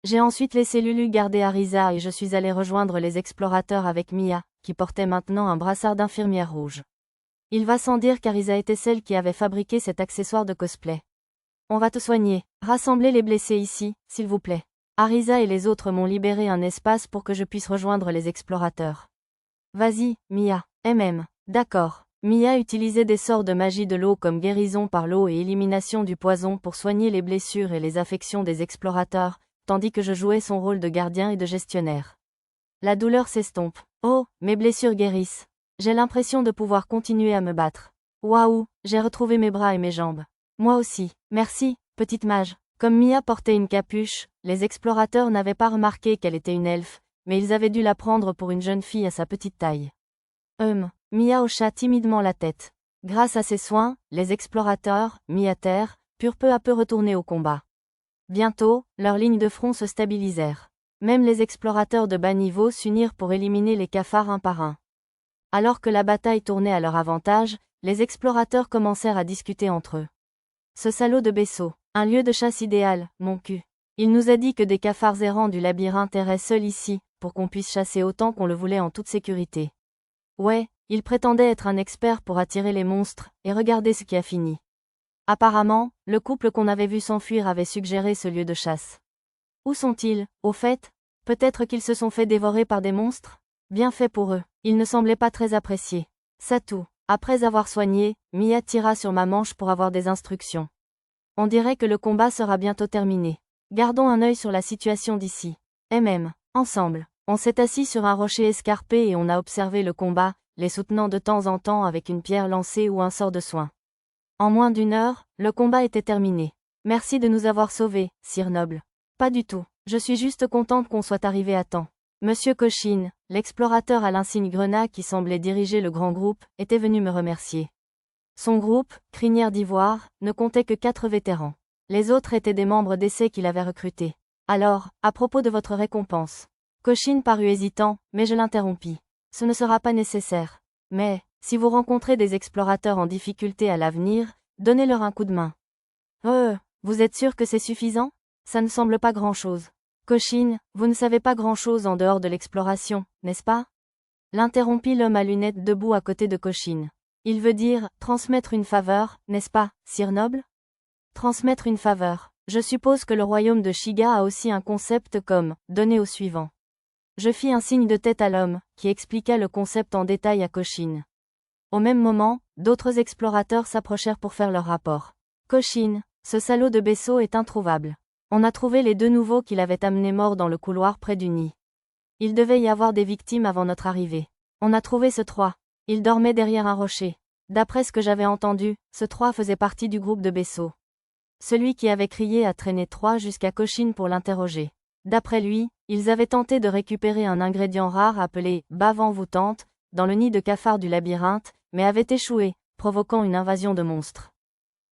J'ai ensuite laissé Lulu garder Arisa et je suis allé rejoindre les explorateurs avec Mia, qui portait maintenant un brassard d'infirmière rouge. Il va sans dire qu'Arisa était celle qui avait fabriqué cet accessoire de cosplay. On va te soigner. Rassemblez les blessés ici, s'il vous plaît. Arisa et les autres m'ont libéré un espace pour que je puisse rejoindre les explorateurs. Vas-y, Mia. D'accord. Mia utilisait des sorts de magie de l'eau comme guérison par l'eau et élimination du poison pour soigner les blessures et les affections des explorateurs, tandis que je jouais son rôle de gardien et de gestionnaire. La douleur s'estompe. Oh, mes blessures guérissent. J'ai l'impression de pouvoir continuer à me battre. Waouh, j'ai retrouvé mes bras et mes jambes. Moi aussi. Merci, petite mage. Comme Mia portait une capuche, les explorateurs n'avaient pas remarqué qu'elle était une elfe, mais ils avaient dû la prendre pour une jeune fille à sa petite taille. Mia hocha timidement la tête. Grâce à ses soins, les explorateurs, mis à terre, purent peu à peu retourner au combat. Bientôt, leurs lignes de front se stabilisèrent. Même les explorateurs de bas niveau s'unirent pour éliminer les cafards un par un. Alors que la bataille tournait à leur avantage, les explorateurs commencèrent à discuter entre eux. Ce salaud de Bessot, un lieu de chasse idéal, mon cul. Il nous a dit que des cafards errants du labyrinthe erraient seuls ici, pour qu'on puisse chasser autant qu'on le voulait en toute sécurité. Ouais, il prétendait être un expert pour attirer les monstres, et regardez ce qui a fini. Apparemment, le couple qu'on avait vu s'enfuir avait suggéré ce lieu de chasse. Où sont-ils, au fait? Peut-être qu'ils se sont fait dévorer par des monstres? Bien fait pour eux. Ils ne semblaient pas très appréciés. Satou. Après avoir soigné, Mia tira sur ma manche pour avoir des instructions. On dirait que le combat sera bientôt terminé. Gardons un œil sur la situation d'ici. Ensemble. On s'est assis sur un rocher escarpé et on a observé le combat, les soutenant de temps en temps avec une pierre lancée ou un sort de soin. En moins d'une heure, le combat était terminé. Merci de nous avoir sauvés, Sire Noble. Pas du tout. Je suis juste contente qu'on soit arrivé à temps. Monsieur Cochin, l'explorateur à l'insigne grenat qui semblait diriger le grand groupe, était venu me remercier. Son groupe, Crinière d'Ivoire, ne comptait que 4 vétérans. Les autres étaient des membres d'essai qu'il avait recrutés. Alors, à propos de votre récompense. Cochin parut hésitant, mais je l'interrompis. Ce ne sera pas nécessaire. Mais, si vous rencontrez des explorateurs en difficulté à l'avenir, donnez-leur un coup de main. Vous êtes sûr que c'est suffisant? Ça ne semble pas grand-chose. Cochin, vous ne savez pas grand-chose en dehors de l'exploration, n'est-ce pas? L'interrompit l'homme à lunettes debout à côté de Cochin. Il veut dire, transmettre une faveur, n'est-ce pas, Sire Noble? Transmettre une faveur. Je suppose que le royaume de Shiga a aussi un concept comme, donner au suivant. Je fis un signe de tête à l'homme, qui expliqua le concept en détail à Cochin. Au même moment, d'autres explorateurs s'approchèrent pour faire leur rapport. Cochin, ce salaud de Besso est introuvable. On a trouvé les 2 nouveaux qu'il avait amenés morts dans le couloir près du nid. Il devait y avoir des victimes avant notre arrivée. On a trouvé ce 3. Il dormait derrière un rocher. D'après ce que j'avais entendu, ce 3 faisait partie du groupe de Besso. Celui qui avait crié a traîné 3 jusqu'à Cochin pour l'interroger. D'après lui, ils avaient tenté de récupérer un ingrédient rare appelé « bave envoûtante » dans le nid de cafard du labyrinthe, mais avaient échoué, provoquant une invasion de monstres.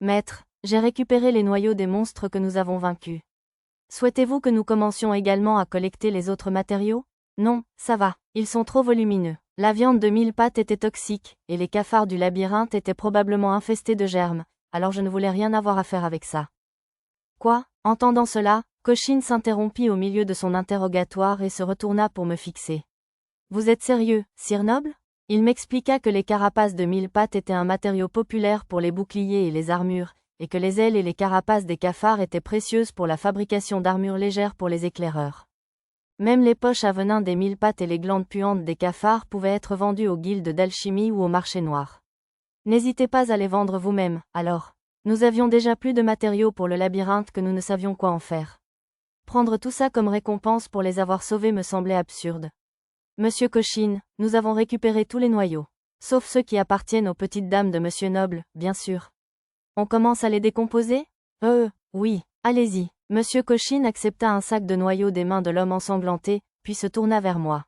Maître, j'ai récupéré les noyaux des monstres que nous avons vaincus. Souhaitez-vous que nous commencions également à collecter les autres matériaux? Non, ça va, ils sont trop volumineux. La viande de 1000 pattes était toxique, et les cafards du labyrinthe étaient probablement infestés de germes, alors je ne voulais rien avoir à faire avec ça. Quoi? Entendant cela, Cochin s'interrompit au milieu de son interrogatoire et se retourna pour me fixer. Vous êtes sérieux, Sire Noble? Il m'expliqua que les carapaces de 1000 pattes étaient un matériau populaire pour les boucliers et les armures, et que les ailes et les carapaces des cafards étaient précieuses pour la fabrication d'armures légères pour les éclaireurs. Même les poches à venin des 1000 pattes et les glandes puantes des cafards pouvaient être vendues aux guildes d'alchimie ou au marché noir. N'hésitez pas à les vendre vous-même, alors. Nous avions déjà plus de matériaux pour le labyrinthe que nous ne savions quoi en faire. Prendre tout ça comme récompense pour les avoir sauvés me semblait absurde. Monsieur Cochin, nous avons récupéré tous les noyaux. Sauf ceux qui appartiennent aux petites dames de Monsieur Noble, bien sûr. On commence à les décomposer? Oui, allez-y. Monsieur Cochin accepta un sac de noyaux des mains de l'homme ensanglanté, puis se tourna vers moi.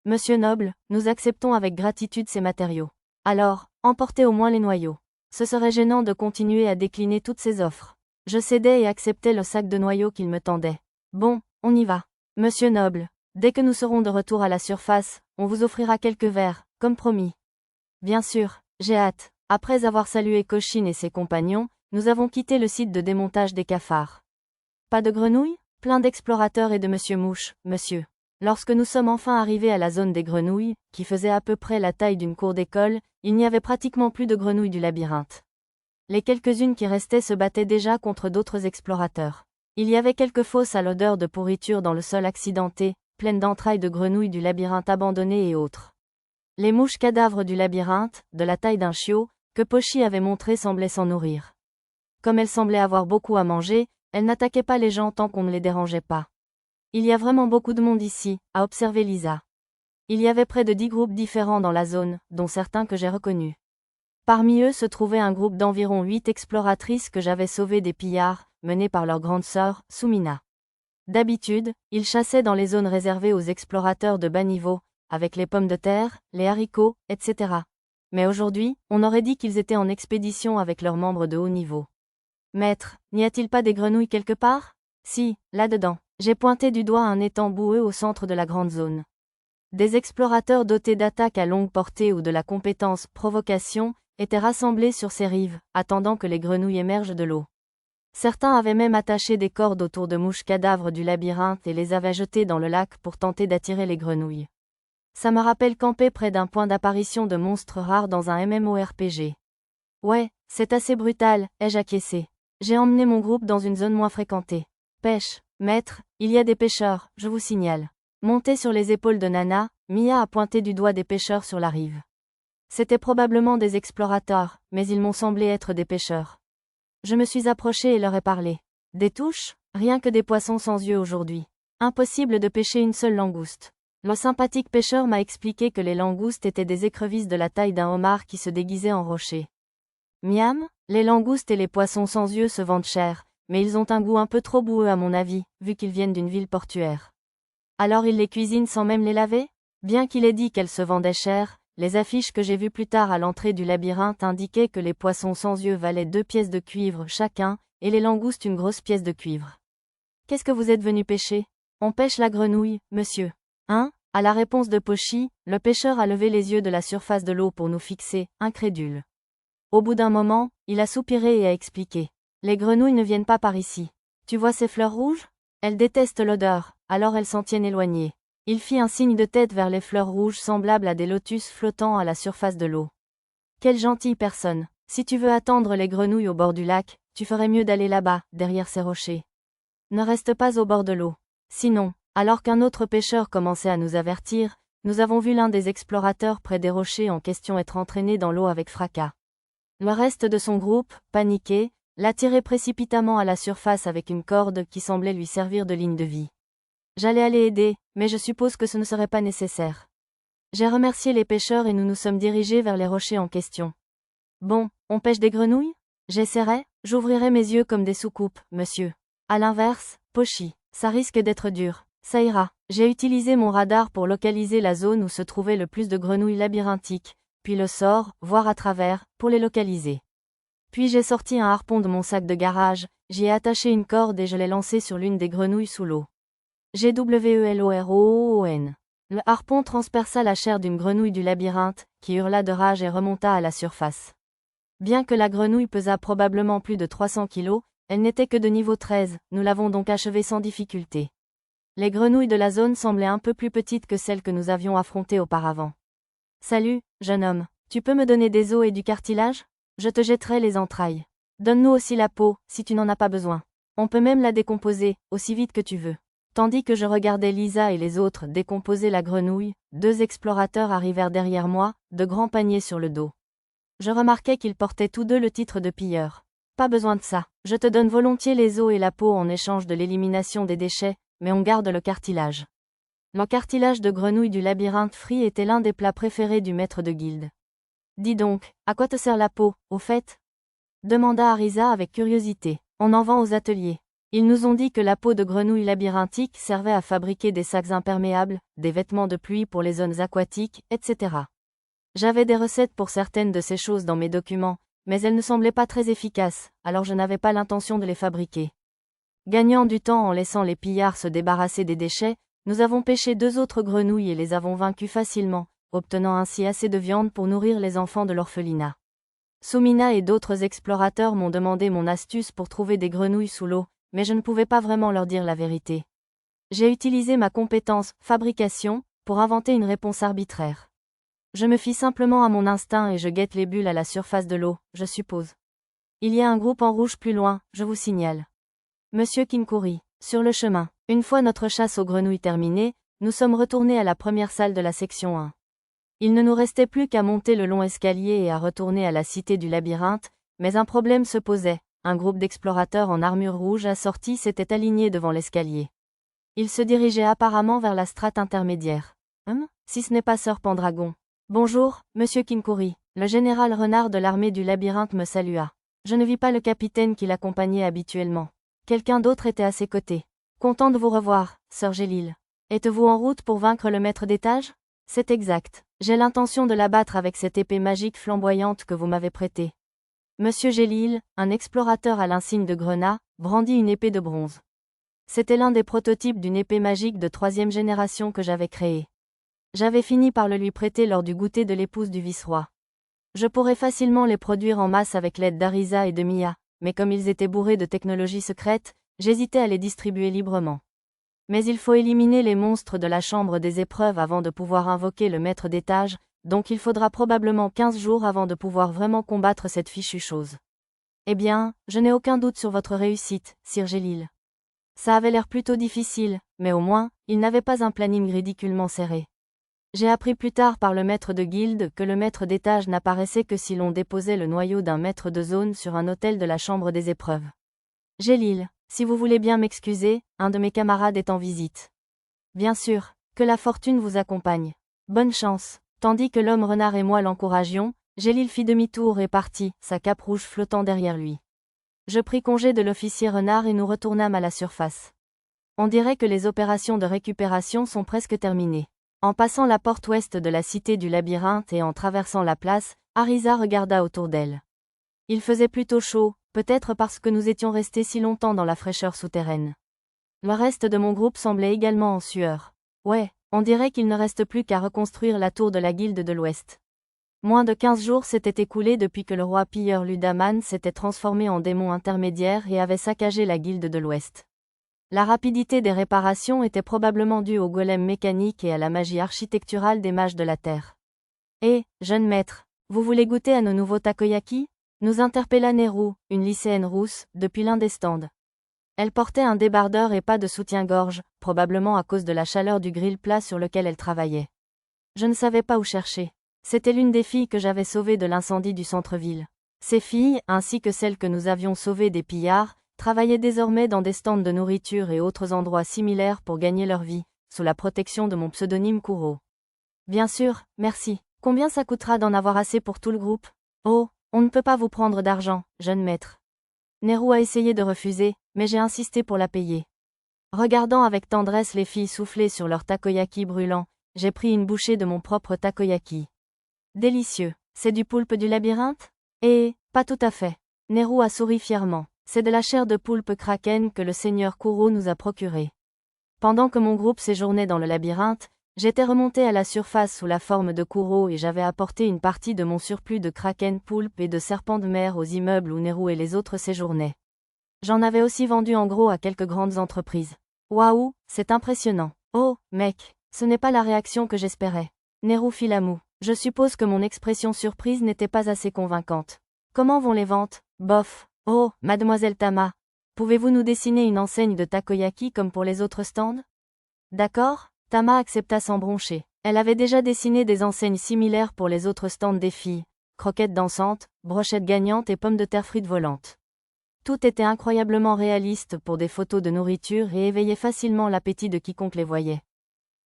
Monsieur Noble, nous acceptons avec gratitude ces matériaux. Alors, emportez au moins les noyaux. Ce serait gênant de continuer à décliner toutes ces offres. Je cédai et acceptai le sac de noyaux qu'il me tendait. Bon, on y va. Monsieur Noble, dès que nous serons de retour à la surface, on vous offrira quelques verres, comme promis. Bien sûr, j'ai hâte. Après avoir salué Cochin et ses compagnons, nous avons quitté le site de démontage des cafards. Pas de grenouilles? Plein d'explorateurs et de Monsieur Mouche, monsieur. Lorsque nous sommes enfin arrivés à la zone des grenouilles, qui faisait à peu près la taille d'une cour d'école, il n'y avait pratiquement plus de grenouilles du labyrinthe. Les quelques-unes qui restaient se battaient déjà contre d'autres explorateurs. Il y avait quelques fosses à l'odeur de pourriture dans le sol accidenté, pleines d'entrailles de grenouilles du labyrinthe abandonnées et autres. Les mouches cadavres du labyrinthe, de la taille d'un chiot, que Pochi avait montré semblaient s'en nourrir. Comme elles semblaient avoir beaucoup à manger, elles n'attaquaient pas les gens tant qu'on ne les dérangeait pas. Il y a vraiment beaucoup de monde ici, a observé Lisa. Il y avait près de 10 groupes différents dans la zone, dont certains que j'ai reconnus. Parmi eux se trouvait un groupe d'environ 8 exploratrices que j'avais sauvées des pillards, menées par leur grande sœur, Sumina. D'habitude, ils chassaient dans les zones réservées aux explorateurs de bas niveau, avec les pommes de terre, les haricots, etc. Mais aujourd'hui, on aurait dit qu'ils étaient en expédition avec leurs membres de haut niveau. Maître, n'y a-t-il pas des grenouilles quelque part? Si, là-dedans. J'ai pointé du doigt un étang boueux au centre de la grande zone. Des explorateurs dotés d'attaques à longue portée ou de la compétence provocation étaient rassemblés sur ces rives, attendant que les grenouilles émergent de l'eau. Certains avaient même attaché des cordes autour de mouches cadavres du labyrinthe et les avaient jetées dans le lac pour tenter d'attirer les grenouilles. Ça me rappelle camper près d'un point d'apparition de monstres rares dans un MMORPG. Ouais, c'est assez brutal, ai-je acquiescé. J'ai emmené mon groupe dans une zone moins fréquentée. Pêche, maître, il y a des pêcheurs, je vous signale. Montée sur les épaules de Nana, Mia a pointé du doigt des pêcheurs sur la rive. C'étaient probablement des explorateurs, mais ils m'ont semblé être des pêcheurs. Je me suis approchée et leur ai parlé. Des touches? Rien que des poissons sans yeux aujourd'hui. Impossible de pêcher une seule langouste. Le sympathique pêcheur m'a expliqué que les langoustes étaient des écrevisses de la taille d'un homard qui se déguisaient en rocher. Miam, les langoustes et les poissons sans yeux se vendent cher, mais ils ont un goût un peu trop boueux à mon avis, vu qu'ils viennent d'une ville portuaire. Alors ils les cuisinent sans même les laver? Bien qu'il ait dit qu'elles se vendaient cher, les affiches que j'ai vues plus tard à l'entrée du labyrinthe indiquaient que les poissons sans yeux valaient 2 pièces de cuivre chacun, et les langoustes une grosse pièce de cuivre. Qu'est-ce que vous êtes venu pêcher? On pêche la grenouille, monsieur. Hein? À la réponse de Pochi, le pêcheur a levé les yeux de la surface de l'eau pour nous fixer, incrédule. Au bout d'un moment, il a soupiré et a expliqué. Les grenouilles ne viennent pas par ici. Tu vois ces fleurs rouges? Elles détestent l'odeur, alors elles s'en tiennent éloignées. Il fit un signe de tête vers les fleurs rouges semblables à des lotus flottant à la surface de l'eau. Quelle gentille personne. Si tu veux attendre les grenouilles au bord du lac, tu ferais mieux d'aller là-bas, derrière ces rochers. Ne reste pas au bord de l'eau. Sinon, alors qu'un autre pêcheur commençait à nous avertir, nous avons vu l'un des explorateurs près des rochers en question être entraîné dans l'eau avec fracas. Le reste de son groupe, paniqué, l'a tiré précipitamment à la surface avec une corde qui semblait lui servir de ligne de vie. J'allais aller aider, mais je suppose que ce ne serait pas nécessaire. J'ai remercié les pêcheurs et nous nous sommes dirigés vers les rochers en question. Bon, on pêche des grenouilles? J'essaierai, j'ouvrirai mes yeux comme des soucoupes, monsieur. À l'inverse, Pochi, ça risque d'être dur. Ça ira. J'ai utilisé mon radar pour localiser la zone où se trouvait le plus de grenouilles labyrinthiques, puis le sort, voir à travers, pour les localiser. Puis j'ai sorti un harpon de mon sac de garage, j'y ai attaché une corde et je l'ai lancé sur l'une des grenouilles sous l'eau. GWELOROON. Le harpon transperça la chair d'une grenouille du labyrinthe, qui hurla de rage et remonta à la surface. Bien que la grenouille pesât probablement plus de 300 kilos, elle n'était que de niveau 13, nous l'avons donc achevée sans difficulté. Les grenouilles de la zone semblaient un peu plus petites que celles que nous avions affrontées auparavant. Salut, jeune homme, tu peux me donner des os et du cartilage? Je te jetterai les entrailles. Donne-nous aussi la peau, si tu n'en as pas besoin. On peut même la décomposer, aussi vite que tu veux. Tandis que je regardais Lisa et les autres décomposer la grenouille, 2 explorateurs arrivèrent derrière moi, de grands paniers sur le dos. Je remarquai qu'ils portaient tous deux le titre de pilleurs. Pas besoin de ça, je te donne volontiers les os et la peau en échange de l'élimination des déchets, mais on garde le cartilage. Le cartilage de grenouille du labyrinthe frit était l'un des plats préférés du maître de guilde. Dis donc, à quoi te sert la peau, au fait? Demanda Arisa avec curiosité. On en vend aux ateliers. Ils nous ont dit que la peau de grenouille labyrinthique servait à fabriquer des sacs imperméables, des vêtements de pluie pour les zones aquatiques, etc. J'avais des recettes pour certaines de ces choses dans mes documents, mais elles ne semblaient pas très efficaces, alors je n'avais pas l'intention de les fabriquer. Gagnant du temps en laissant les pillards se débarrasser des déchets, nous avons pêché 2 autres grenouilles et les avons vaincus facilement, obtenant ainsi assez de viande pour nourrir les enfants de l'orphelinat. Soumina et d'autres explorateurs m'ont demandé mon astuce pour trouver des grenouilles sous l'eau, mais je ne pouvais pas vraiment leur dire la vérité. J'ai utilisé ma compétence, fabrication, pour inventer une réponse arbitraire. Je me fie simplement à mon instinct et je guette les bulles à la surface de l'eau, je suppose. Il y a un groupe en rouge plus loin, je vous signale. Monsieur Kinkuri, sur le chemin. Une fois notre chasse aux grenouilles terminée, nous sommes retournés à la première salle de la section 1. Il ne nous restait plus qu'à monter le long escalier et à retourner à la cité du labyrinthe, mais un problème se posait. Un groupe d'explorateurs en armure rouge assortie s'était aligné devant l'escalier. Ils se dirigeaient apparemment vers la strate intermédiaire. Si ce n'est pas Sir Pendragon. Bonjour, monsieur Kinkuri. Le général Renard de l'armée du labyrinthe me salua. Je ne vis pas le capitaine qui l'accompagnait habituellement. Quelqu'un d'autre était à ses côtés. Content de vous revoir, Sir Gélil. Êtes-vous en route pour vaincre le maître d'étage? C'est exact. J'ai l'intention de l'abattre avec cette épée magique flamboyante que vous m'avez prêtée. Monsieur Gélil, un explorateur à l'insigne de Grenat, brandit une épée de bronze. C'était l'un des prototypes d'une épée magique de 3e génération que j'avais créée. J'avais fini par le lui prêter lors du goûter de l'épouse du vice-roi. Je pourrais facilement les produire en masse avec l'aide d'Arisa et de Mia, mais comme ils étaient bourrés de technologies secrètes, j'hésitais à les distribuer librement. Mais il faut éliminer les monstres de la chambre des épreuves avant de pouvoir invoquer le maître d'étage, donc il faudra probablement 15 jours avant de pouvoir vraiment combattre cette fichue chose. Eh bien, je n'ai aucun doute sur votre réussite, Sir Gélil. Ça avait l'air plutôt difficile, mais au moins, il n'avait pas un planning ridiculement serré. J'ai appris plus tard par le maître de guilde que le maître d'étage n'apparaissait que si l'on déposait le noyau d'un maître de zone sur un autel de la chambre des épreuves. Gélil, si vous voulez bien m'excuser, un de mes camarades est en visite. Bien sûr, que la fortune vous accompagne. Bonne chance. Tandis que l'homme renard et moi l'encouragions, Gélil fit demi-tour et partit, sa cape rouge flottant derrière lui. Je pris congé de l'officier renard et nous retournâmes à la surface. On dirait que les opérations de récupération sont presque terminées. En passant la porte ouest de la cité du labyrinthe et en traversant la place, Arisa regarda autour d'elle. Il faisait plutôt chaud, peut-être parce que nous étions restés si longtemps dans la fraîcheur souterraine. Le reste de mon groupe semblait également en sueur. Ouais, on dirait qu'il ne reste plus qu'à reconstruire la tour de la Guilde de l'Ouest. Moins de 15 jours s'étaient écoulés depuis que le roi pilleur Ludaman s'était transformé en démon intermédiaire et avait saccagé la Guilde de l'Ouest. La rapidité des réparations était probablement due aux golems mécaniques et à la magie architecturale des mages de la Terre. Eh, jeune maître, vous voulez goûter à nos nouveaux takoyaki? Nous interpella Neru, une lycéenne rousse, depuis l'un des stands. Elle portait un débardeur et pas de soutien-gorge, probablement à cause de la chaleur du grill plat sur lequel elle travaillait. Je ne savais pas où chercher. C'était l'une des filles que j'avais sauvées de l'incendie du centre-ville. Ces filles, ainsi que celles que nous avions sauvées des pillards, travaillaient désormais dans des stands de nourriture et autres endroits similaires pour gagner leur vie, sous la protection de mon pseudonyme Kuro. Bien sûr, merci. Combien ça coûtera d'en avoir assez pour tout le groupe? Oh, on ne peut pas vous prendre d'argent, jeune maître. Neru a essayé de refuser, mais j'ai insisté pour la payer. Regardant avec tendresse les filles souffler sur leur takoyaki brûlant, j'ai pris une bouchée de mon propre takoyaki. Délicieux. C'est du poulpe du labyrinthe? Eh, pas tout à fait. Neru a souri fièrement. C'est de la chair de poulpe kraken que le seigneur Kuro nous a procurée. Pendant que mon groupe séjournait dans le labyrinthe, j'étais remonté à la surface sous la forme de Kuro et j'avais apporté une partie de mon surplus de kraken poulpe et de serpents de mer aux immeubles où Neru et les autres séjournaient. J'en avais aussi vendu en gros à quelques grandes entreprises. Waouh, c'est impressionnant. Oh, mec, ce n'est pas la réaction que j'espérais. Neru fit la moue. Je suppose que mon expression surprise n'était pas assez convaincante. Comment vont les ventes? Bof. Oh, mademoiselle Tama. Pouvez-vous nous dessiner une enseigne de takoyaki comme pour les autres stands? D'accord, Tama accepta sans broncher. Elle avait déjà dessiné des enseignes similaires pour les autres stands des filles. Croquettes dansantes, brochettes gagnantes et pommes de terre frites volantes. Tout était incroyablement réaliste pour des photos de nourriture et éveillait facilement l'appétit de quiconque les voyait.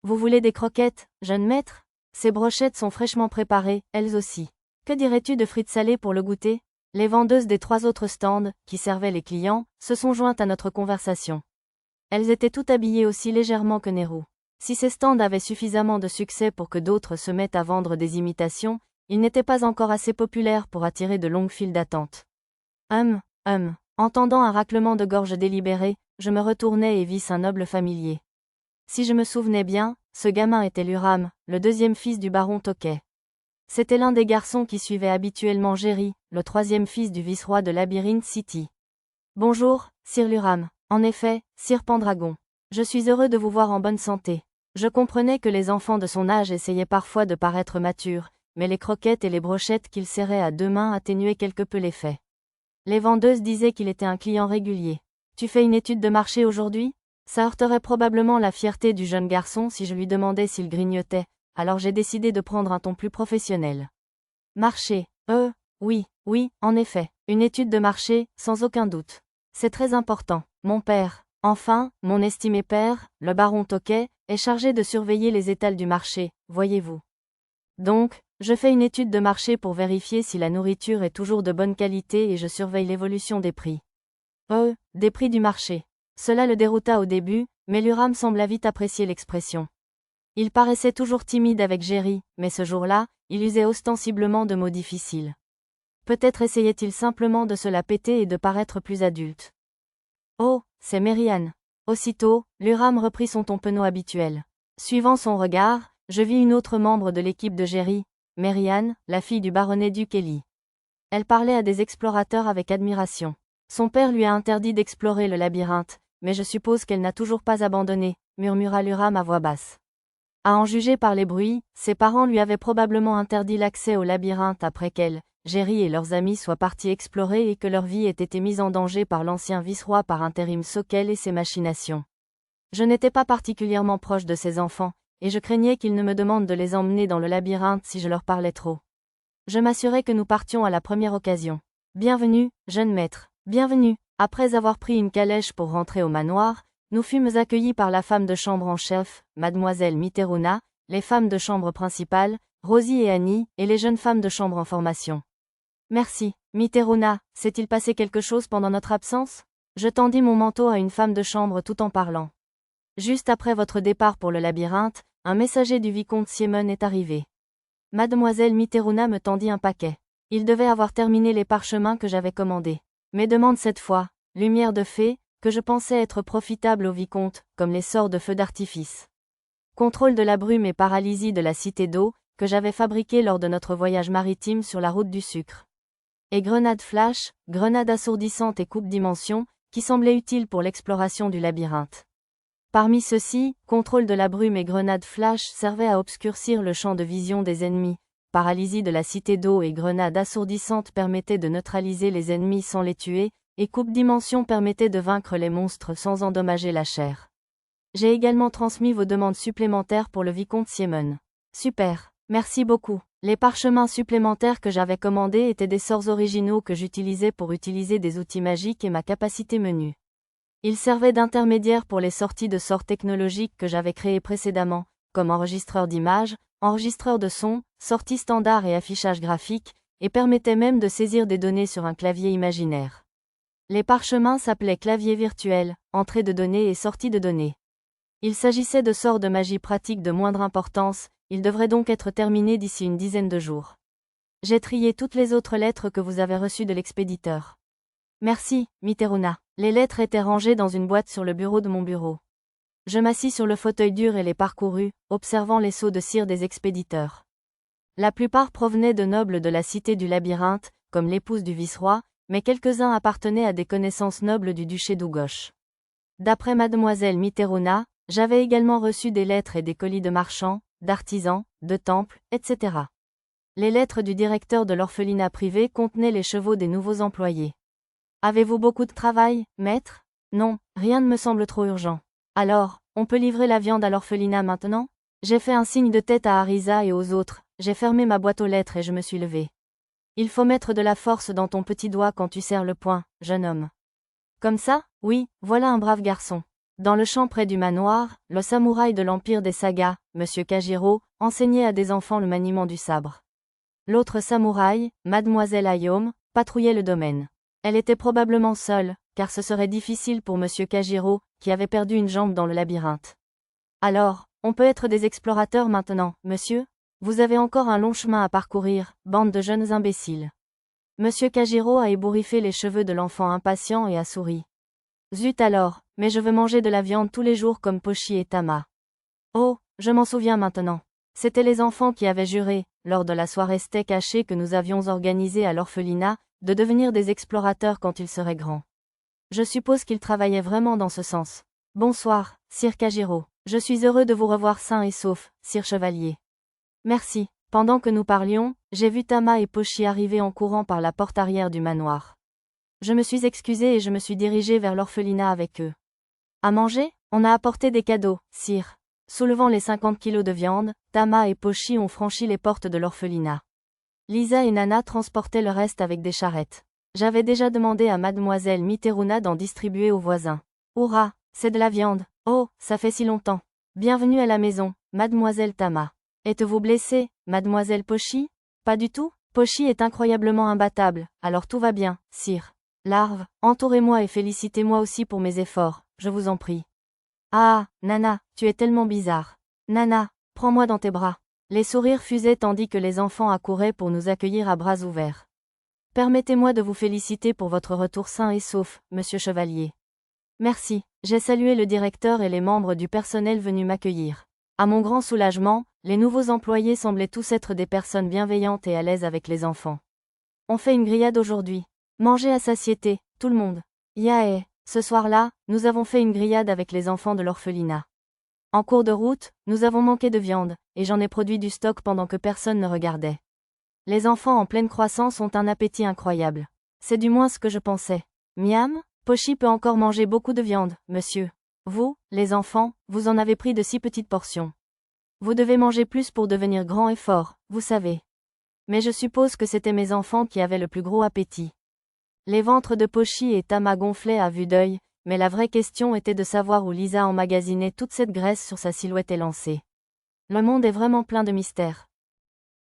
Vous voulez des croquettes, jeune maître? Ces brochettes sont fraîchement préparées, elles aussi. Que dirais-tu de frites salées pour le goûter? Les vendeuses des 3 autres stands, qui servaient les clients, se sont jointes à notre conversation. Elles étaient toutes habillées aussi légèrement que Neru. Si ces stands avaient suffisamment de succès pour que d'autres se mettent à vendre des imitations, ils n'étaient pas encore assez populaires pour attirer de longues files d'attente. Entendant un raclement de gorge délibéré, je me retournai et vis un noble familier. Si je me souvenais bien, ce gamin était Luram, le deuxième fils du baron Tokay. C'était l'un des garçons qui suivait habituellement Jerry, le troisième fils du vice-roi de Labyrinth City. Bonjour, Sir Luram. En effet, Sir Pendragon. Je suis heureux de vous voir en bonne santé. Je comprenais que les enfants de son âge essayaient parfois de paraître matures, mais les croquettes et les brochettes qu'il serrait à 2 mains atténuaient quelque peu l'effet. Les vendeuses disaient qu'il était un client régulier. Tu fais une étude de marché aujourd'hui? Ça heurterait probablement la fierté du jeune garçon si je lui demandais s'il grignotait, alors j'ai décidé de prendre un ton plus professionnel. Marché. Oui, en effet. Une étude de marché, sans aucun doute. C'est très important. Mon père, enfin, mon estimé père, le baron Tokay, est chargé de surveiller les étals du marché, voyez-vous. Donc, je fais une étude de marché pour vérifier si la nourriture est toujours de bonne qualité et je surveille l'évolution des prix. Des prix du marché. Cela le dérouta au début, mais Luram sembla vite apprécier l'expression. Il paraissait toujours timide avec Jerry, mais ce jour-là, il usait ostensiblement de mots difficiles. Peut-être essayait-il simplement de se la péter et de paraître plus adulte. Oh, c'est Merian. Aussitôt, Luram reprit son ton penaud habituel. Suivant son regard, je vis une autre membre de l'équipe de Jerry, Merian, la fille du baronnet du Kelly. Elle parlait à des explorateurs avec admiration. Son père lui a interdit d'explorer le labyrinthe, mais je suppose qu'elle n'a toujours pas abandonné, murmura Luram à voix basse. À en juger par les bruits, ses parents lui avaient probablement interdit l'accès au labyrinthe après qu'elle, Jerry et leurs amis soient partis explorer et que leur vie ait été mise en danger par l'ancien vice-roi par intérim Sokel et ses machinations. Je n'étais pas particulièrement proche de ses enfants, et je craignais qu'ils ne me demandent de les emmener dans le labyrinthe si je leur parlais trop. Je m'assurai que nous partions à la première occasion. Bienvenue, jeune maître. Bienvenue. Après avoir pris une calèche pour rentrer au manoir, nous fûmes accueillis par la femme de chambre en chef, mademoiselle Mitteruna, les femmes de chambre principales, Rosie et Annie, et les jeunes femmes de chambre en formation. Merci, Mitteruna, s'est-il passé quelque chose pendant notre absence? Je tendis mon manteau à une femme de chambre tout en parlant. Juste après votre départ pour le labyrinthe, un messager du vicomte Siemon est arrivé. Mademoiselle Mitteruna me tendit un paquet. Il devait avoir terminé les parchemins que j'avais commandés. Mais demande cette fois, lumière de fée, que je pensais être profitable au vicomte, comme les sorts de feux d'artifice. Contrôle de la brume et paralysie de la cité d'eau, que j'avais fabriqué lors de notre voyage maritime sur la route du sucre. Et grenade flash, grenade assourdissante et coupe-dimension, qui semblaient utiles pour l'exploration du labyrinthe. Parmi ceux-ci, contrôle de la brume et grenade flash servaient à obscurcir le champ de vision des ennemis, paralysie de la cité d'eau et grenade assourdissante permettaient de neutraliser les ennemis sans les tuer, et coupe-dimension permettait de vaincre les monstres sans endommager la chair. J'ai également transmis vos demandes supplémentaires pour le vicomte Siemon. Super, merci beaucoup. Les parchemins supplémentaires que j'avais commandés étaient des sorts originaux que j'utilisais pour utiliser des outils magiques et ma capacité menu. Ils servaient d'intermédiaire pour les sorties de sorts technologiques que j'avais créés précédemment, comme enregistreur d'images, enregistreur de son, sortie standard et affichage graphique, et permettaient même de saisir des données sur un clavier imaginaire. Les parchemins s'appelaient clavier virtuel, entrée de données et sortie de données. Il s'agissait de sorts de magie pratique de moindre importance, ils devraient donc être terminés d'ici une dizaine de jours. J'ai trié toutes les autres lettres que vous avez reçues de l'expéditeur. Merci, Mitteruna. Les lettres étaient rangées dans une boîte sur le bureau de mon bureau. Je m'assis sur le fauteuil dur et les parcourus, observant les seaux de cire des expéditeurs. La plupart provenaient de nobles de la cité du labyrinthe, comme l'épouse du vice-roi, mais quelques-uns appartenaient à des connaissances nobles du duché d'Ugouche. D'après mademoiselle Mitteruna, j'avais également reçu des lettres et des colis de marchands, d'artisans, de temples, etc. Les lettres du directeur de l'orphelinat privé contenaient les chevaux des nouveaux employés. Avez-vous beaucoup de travail, maître? Non, rien ne me semble trop urgent. Alors, on peut livrer la viande à l'orphelinat maintenant? J'ai fait un signe de tête à Arisa et aux autres, j'ai fermé ma boîte aux lettres et je me suis levé. Il faut mettre de la force dans ton petit doigt quand tu serres le poing, jeune homme. Comme ça? Oui, voilà un brave garçon. Dans le champ près du manoir, le samouraï de l'Empire des Sagas, Monsieur Kajiro, enseignait à des enfants le maniement du sabre. L'autre samouraï, Mademoiselle Ayome, patrouillait le domaine. Elle était probablement seule, car ce serait difficile pour Monsieur Kajiro, qui avait perdu une jambe dans le labyrinthe. Alors, on peut être des explorateurs maintenant, monsieur? Vous avez encore un long chemin à parcourir, bande de jeunes imbéciles. Monsieur Kajiro a ébouriffé les cheveux de l'enfant impatient et a souri. Zut alors, mais je veux manger de la viande tous les jours comme Pochi et Tama. Oh, je m'en souviens maintenant. C'étaient les enfants qui avaient juré, lors de la soirée steak haché que nous avions organisée à l'orphelinat, de devenir des explorateurs quand ils seraient grands. Je suppose qu'ils travaillaient vraiment dans ce sens. Bonsoir, Sire Kajiro. Je suis heureux de vous revoir sain et sauf, Sire Chevalier. Merci. Pendant que nous parlions, j'ai vu Tama et Pochi arriver en courant par la porte arrière du manoir. Je me suis excusé et je me suis dirigé vers l'orphelinat avec eux. À manger? On a apporté des cadeaux, sire. Soulevant les 50 kilos de viande, Tama et Pochi ont franchi les portes de l'orphelinat. Lisa et Nana transportaient le reste avec des charrettes. J'avais déjà demandé à mademoiselle Mitteruna d'en distribuer aux voisins. Hurrah, c'est de la viande. Oh, ça fait si longtemps. Bienvenue à la maison, mademoiselle Tama. Êtes-vous blessée, mademoiselle Pochi? Pas du tout. Pochi est incroyablement imbattable, alors tout va bien, sire. Larve, entourez-moi et félicitez-moi aussi pour mes efforts, je vous en prie. Ah, Nana, tu es tellement bizarre. Nana, prends-moi dans tes bras. Les sourires fusaient tandis que les enfants accouraient pour nous accueillir à bras ouverts. Permettez-moi de vous féliciter pour votre retour sain et sauf, monsieur Chevalier. Merci, j'ai salué le directeur et les membres du personnel venus m'accueillir. À mon grand soulagement, les nouveaux employés semblaient tous être des personnes bienveillantes et à l'aise avec les enfants. On fait une grillade aujourd'hui. Mangez à satiété, tout le monde. Yae, ce soir-là, nous avons fait une grillade avec les enfants de l'orphelinat. En cours de route, nous avons manqué de viande, et j'en ai produit du stock pendant que personne ne regardait. Les enfants en pleine croissance ont un appétit incroyable. C'est du moins ce que je pensais. Miam, Pochi peut encore manger beaucoup de viande, monsieur. Vous, les enfants, vous en avez pris de si petites portions. Vous devez manger plus pour devenir grand et fort, vous savez. Mais je suppose que c'était mes enfants qui avaient le plus gros appétit. Les ventres de Pochi et Tama gonflaient à vue d'œil, mais la vraie question était de savoir où Lisa emmagasinait toute cette graisse sur sa silhouette élancée. Le monde est vraiment plein de mystères.